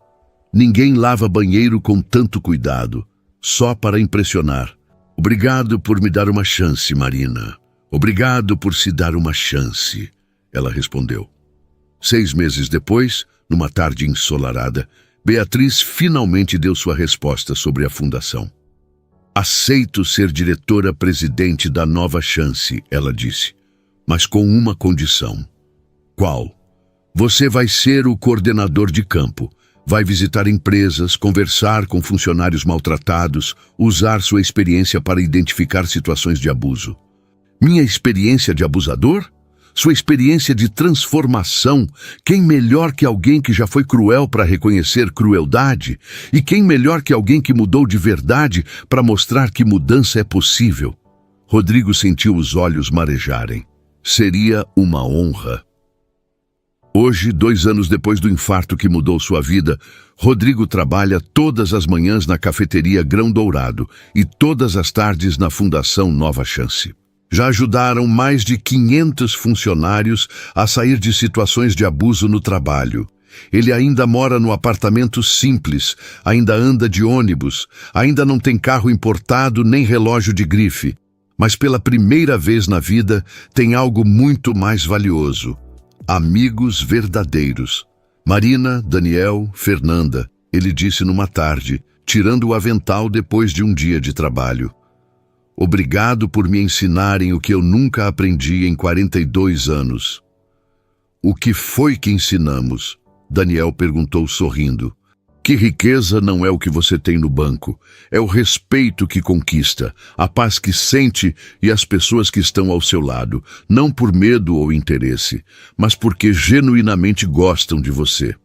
Ninguém lava banheiro com tanto cuidado, só para impressionar. Obrigado por me dar uma chance, Marina. Obrigado por se dar uma chance, ela respondeu. 6 meses depois, numa tarde ensolarada, Beatriz finalmente deu sua resposta sobre a fundação. Aceito ser diretora-presidente da Nova Chance, ela disse, mas com uma condição. Qual? Você vai ser o coordenador de campo. Vai visitar empresas, conversar com funcionários maltratados, usar sua experiência para identificar situações de abuso. Minha experiência de abusador? Sua experiência de transformação? Quem melhor que alguém que já foi cruel para reconhecer crueldade? E quem melhor que alguém que mudou de verdade para mostrar que mudança é possível? Rodrigo sentiu os olhos marejarem. Seria uma honra. Hoje, 2 anos depois do infarto que mudou sua vida, Rodrigo trabalha todas as manhãs na cafeteria Grão Dourado e todas as tardes na Fundação Nova Chance. Já ajudaram mais de 500 funcionários a sair de situações de abuso no trabalho. Ele ainda mora no apartamento simples, ainda anda de ônibus, ainda não tem carro importado nem relógio de grife. Mas pela primeira vez na vida tem algo muito mais valioso. Amigos verdadeiros. Marina, Daniel, Fernanda, ele disse numa tarde, tirando o avental depois de um dia de trabalho. Obrigado por me ensinarem o que eu nunca aprendi em 42 anos. O que foi que ensinamos? Daniel perguntou sorrindo. Que riqueza não é o que você tem no banco. É o respeito que conquista, a paz que sente e as pessoas que estão ao seu lado, não por medo ou interesse, mas porque genuinamente gostam de você.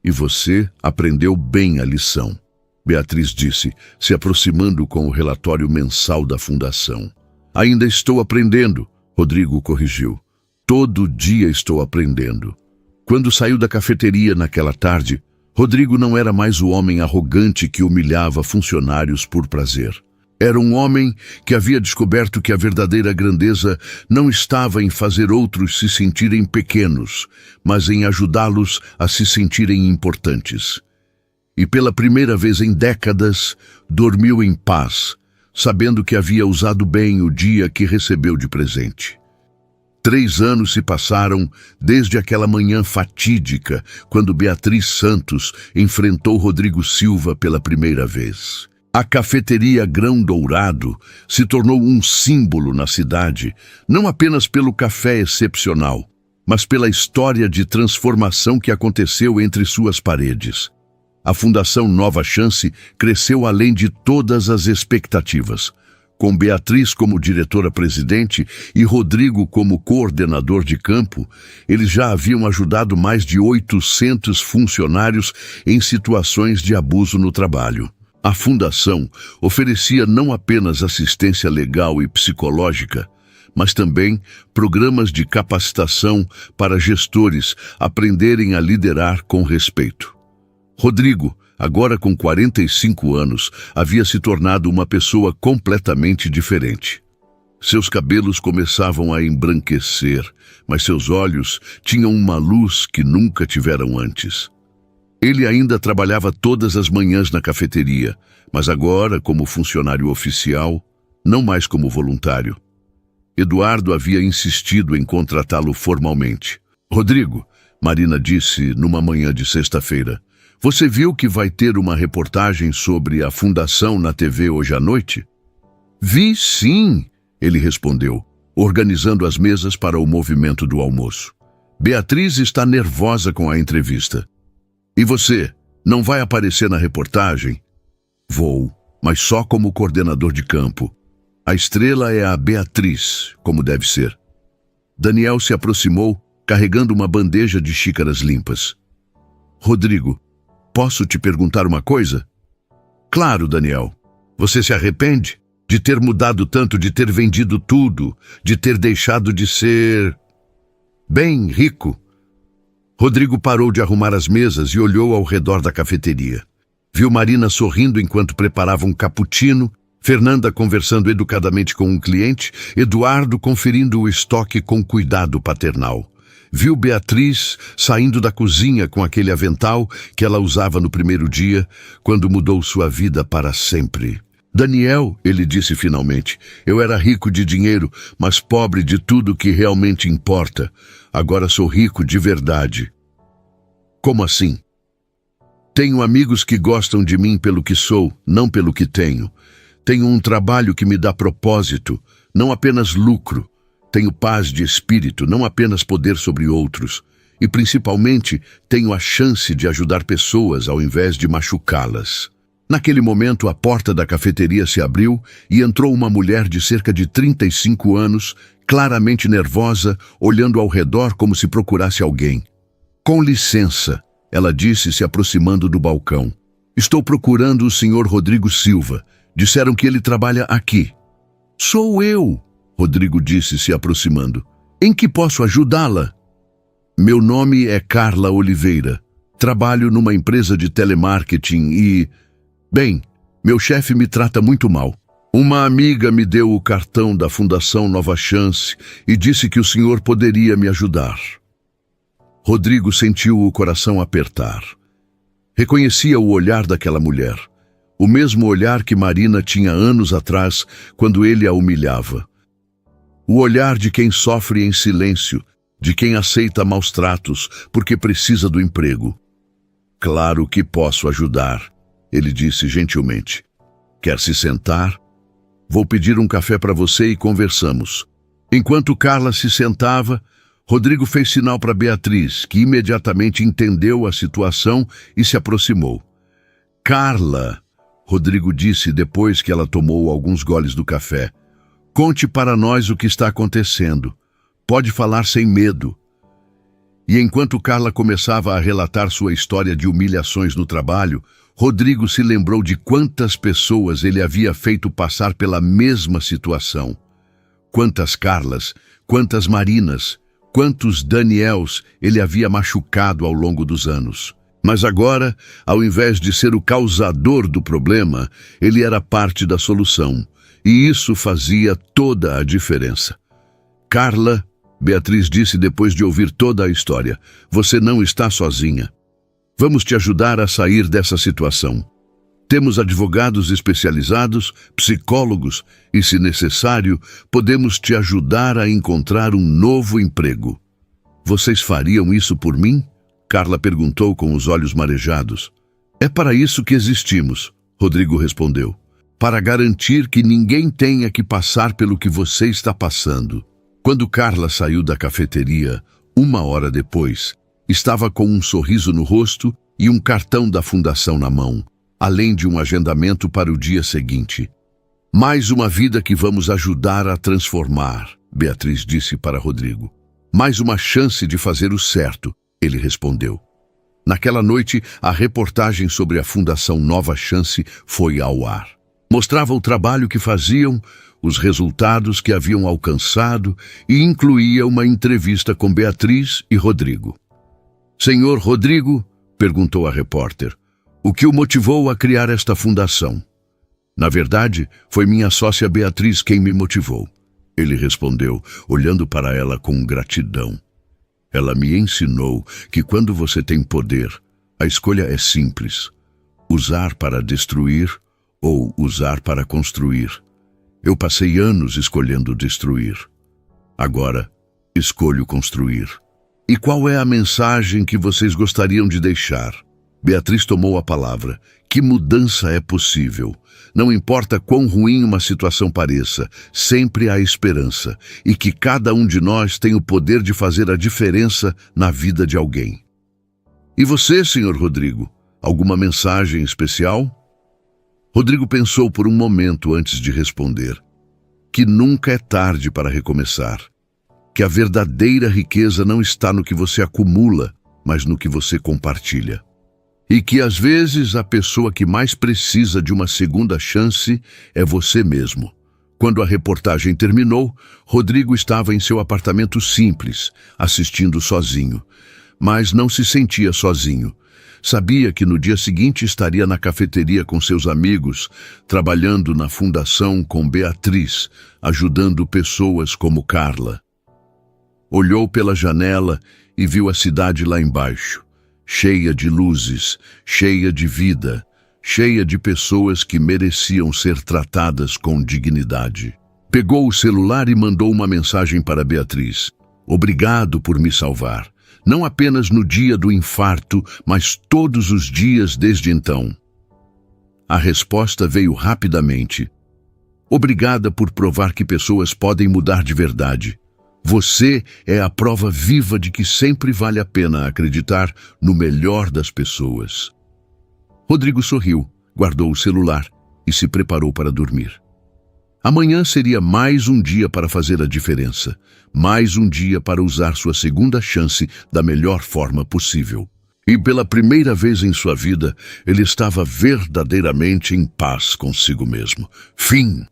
E você aprendeu bem a lição, Beatriz disse, se aproximando com o relatório mensal da fundação. Ainda estou aprendendo, Rodrigo corrigiu. Todo dia estou aprendendo. Quando saiu da cafeteria naquela tarde, Rodrigo não era mais o homem arrogante que humilhava funcionários por prazer. Era um homem que havia descoberto que a verdadeira grandeza não estava em fazer outros se sentirem pequenos, mas em ajudá-los a se sentirem importantes. E pela primeira vez em décadas, dormiu em paz, sabendo que havia usado bem o dia que recebeu de presente. 3 anos se passaram desde aquela manhã fatídica, quando Beatriz Santos enfrentou Rodrigo Silva pela primeira vez. A cafeteria Grão Dourado se tornou um símbolo na cidade, não apenas pelo café excepcional, mas pela história de transformação que aconteceu entre suas paredes. A Fundação Nova Chance cresceu além de todas as expectativas. Com Beatriz como diretora-presidente e Rodrigo como coordenador de campo, eles já haviam ajudado mais de 800 funcionários em situações de abuso no trabalho. A fundação oferecia não apenas assistência legal e psicológica, mas também programas de capacitação para gestores aprenderem a liderar com respeito. Rodrigo, agora com 45 anos, havia se tornado uma pessoa completamente diferente. Seus cabelos começavam a embranquecer, mas seus olhos tinham uma luz que nunca tiveram antes. Ele ainda trabalhava todas as manhãs na cafeteria, mas agora como funcionário oficial, não mais como voluntário. Eduardo havia insistido em contratá-lo formalmente. Rodrigo, Marina disse numa manhã de sexta-feira, você viu que vai ter uma reportagem sobre a fundação na TV hoje à noite? Vi sim, ele respondeu, organizando as mesas para o movimento do almoço. Beatriz está nervosa com a entrevista. E você, não vai aparecer na reportagem? Vou, mas só como coordenador de campo. A estrela é a Beatriz, como deve ser. Daniel se aproximou, carregando uma bandeja de xícaras limpas. Rodrigo, posso te perguntar uma coisa? Claro, Daniel. Você se arrepende de ter mudado tanto, de ter vendido tudo, de ter deixado de ser... bem rico? Rodrigo parou de arrumar as mesas e olhou ao redor da cafeteria. Viu Marina sorrindo enquanto preparava um cappuccino, Fernanda conversando educadamente com um cliente, Eduardo conferindo o estoque com cuidado paternal. Viu Beatriz saindo da cozinha com aquele avental que ela usava no primeiro dia, quando mudou sua vida para sempre. Daniel, ele disse finalmente, eu era rico de dinheiro, mas pobre de tudo que realmente importa. Agora sou rico de verdade. Como assim? Tenho amigos que gostam de mim pelo que sou, não pelo que tenho. Tenho um trabalho que me dá propósito, não apenas lucro. Tenho paz de espírito, não apenas poder sobre outros. E, principalmente, tenho a chance de ajudar pessoas ao invés de machucá-las. Naquele momento, a porta da cafeteria se abriu e entrou uma mulher de cerca de 35 anos, claramente nervosa, olhando ao redor como se procurasse alguém. Com licença, ela disse, se aproximando do balcão. Estou procurando o senhor Rodrigo Silva. Disseram que ele trabalha aqui. Sou eu, Rodrigo disse, se aproximando. Em que posso ajudá-la? Meu nome é Carla Oliveira. Trabalho numa empresa de telemarketing e... Bem, meu chefe me trata muito mal. Uma amiga me deu o cartão da Fundação Nova Chance e disse que o senhor poderia me ajudar. Rodrigo sentiu o coração apertar. Reconhecia o olhar daquela mulher. O mesmo olhar que Marina tinha anos atrás, quando ele a humilhava. O olhar de quem sofre em silêncio, de quem aceita maus tratos porque precisa do emprego. Claro que posso ajudar, ele disse gentilmente. Quer se sentar? Vou pedir um café para você e conversamos. Enquanto Carla se sentava, Rodrigo fez sinal para Beatriz, que imediatamente entendeu a situação e se aproximou. Carla, Rodrigo disse depois que ela tomou alguns goles do café, conte para nós o que está acontecendo. Pode falar sem medo. E enquanto Carla começava a relatar sua história de humilhações no trabalho, Rodrigo se lembrou de quantas pessoas ele havia feito passar pela mesma situação. Quantas Carlas, quantas Marinas, quantos Daniels ele havia machucado ao longo dos anos. Mas agora, ao invés de ser o causador do problema, ele era parte da solução. E isso fazia toda a diferença. Carla, Beatriz disse depois de ouvir toda a história, você não está sozinha. Vamos te ajudar a sair dessa situação. Temos advogados especializados, psicólogos e, se necessário, podemos te ajudar a encontrar um novo emprego. Vocês fariam isso por mim? Carla perguntou com os olhos marejados. É para isso que existimos, Rodrigo respondeu. Para garantir que ninguém tenha que passar pelo que você está passando. Quando Carla saiu da cafeteria, 1 hora depois, estava com um sorriso no rosto e um cartão da fundação na mão, além de um agendamento para o dia seguinte. Mais uma vida que vamos ajudar a transformar, Beatriz disse para Rodrigo. Mais uma chance de fazer o certo, ele respondeu. Naquela noite, a reportagem sobre a Fundação Nova Chance foi ao ar. Mostrava o trabalho que faziam, os resultados que haviam alcançado e incluía uma entrevista com Beatriz e Rodrigo. Senhor Rodrigo, perguntou a repórter, o que o motivou a criar esta fundação? Na verdade, foi minha sócia Beatriz quem me motivou. Ele respondeu, olhando para ela com gratidão. Ela me ensinou que quando você tem poder, a escolha é simples: usar para destruir ou usar para construir. Eu passei anos escolhendo destruir. Agora, escolho construir. E qual é a mensagem que vocês gostariam de deixar? Beatriz tomou a palavra. Que mudança é possível? Não importa quão ruim uma situação pareça, sempre há esperança, e que cada um de nós tem o poder de fazer a diferença na vida de alguém. E você, Sr. Rodrigo? Alguma mensagem especial? Rodrigo pensou por um momento antes de responder. Que nunca é tarde para recomeçar. Que a verdadeira riqueza não está no que você acumula, mas no que você compartilha. E que às vezes a pessoa que mais precisa de uma segunda chance é você mesmo. Quando a reportagem terminou, Rodrigo estava em seu apartamento simples, assistindo sozinho. Mas não se sentia sozinho. Sabia que no dia seguinte estaria na cafeteria com seus amigos, trabalhando na fundação com Beatriz, ajudando pessoas como Carla. Olhou pela janela e viu a cidade lá embaixo, cheia de luzes, cheia de vida, cheia de pessoas que mereciam ser tratadas com dignidade. Pegou o celular e mandou uma mensagem para Beatriz. Obrigado por me salvar. Não apenas no dia do infarto, mas todos os dias desde então. A resposta veio rapidamente. Obrigada por provar que pessoas podem mudar de verdade. Você é a prova viva de que sempre vale a pena acreditar no melhor das pessoas. Rodrigo sorriu, guardou o celular e se preparou para dormir. Amanhã seria mais um dia para fazer a diferença, mais um dia para usar sua segunda chance da melhor forma possível. E pela primeira vez em sua vida, ele estava verdadeiramente em paz consigo mesmo. Fim.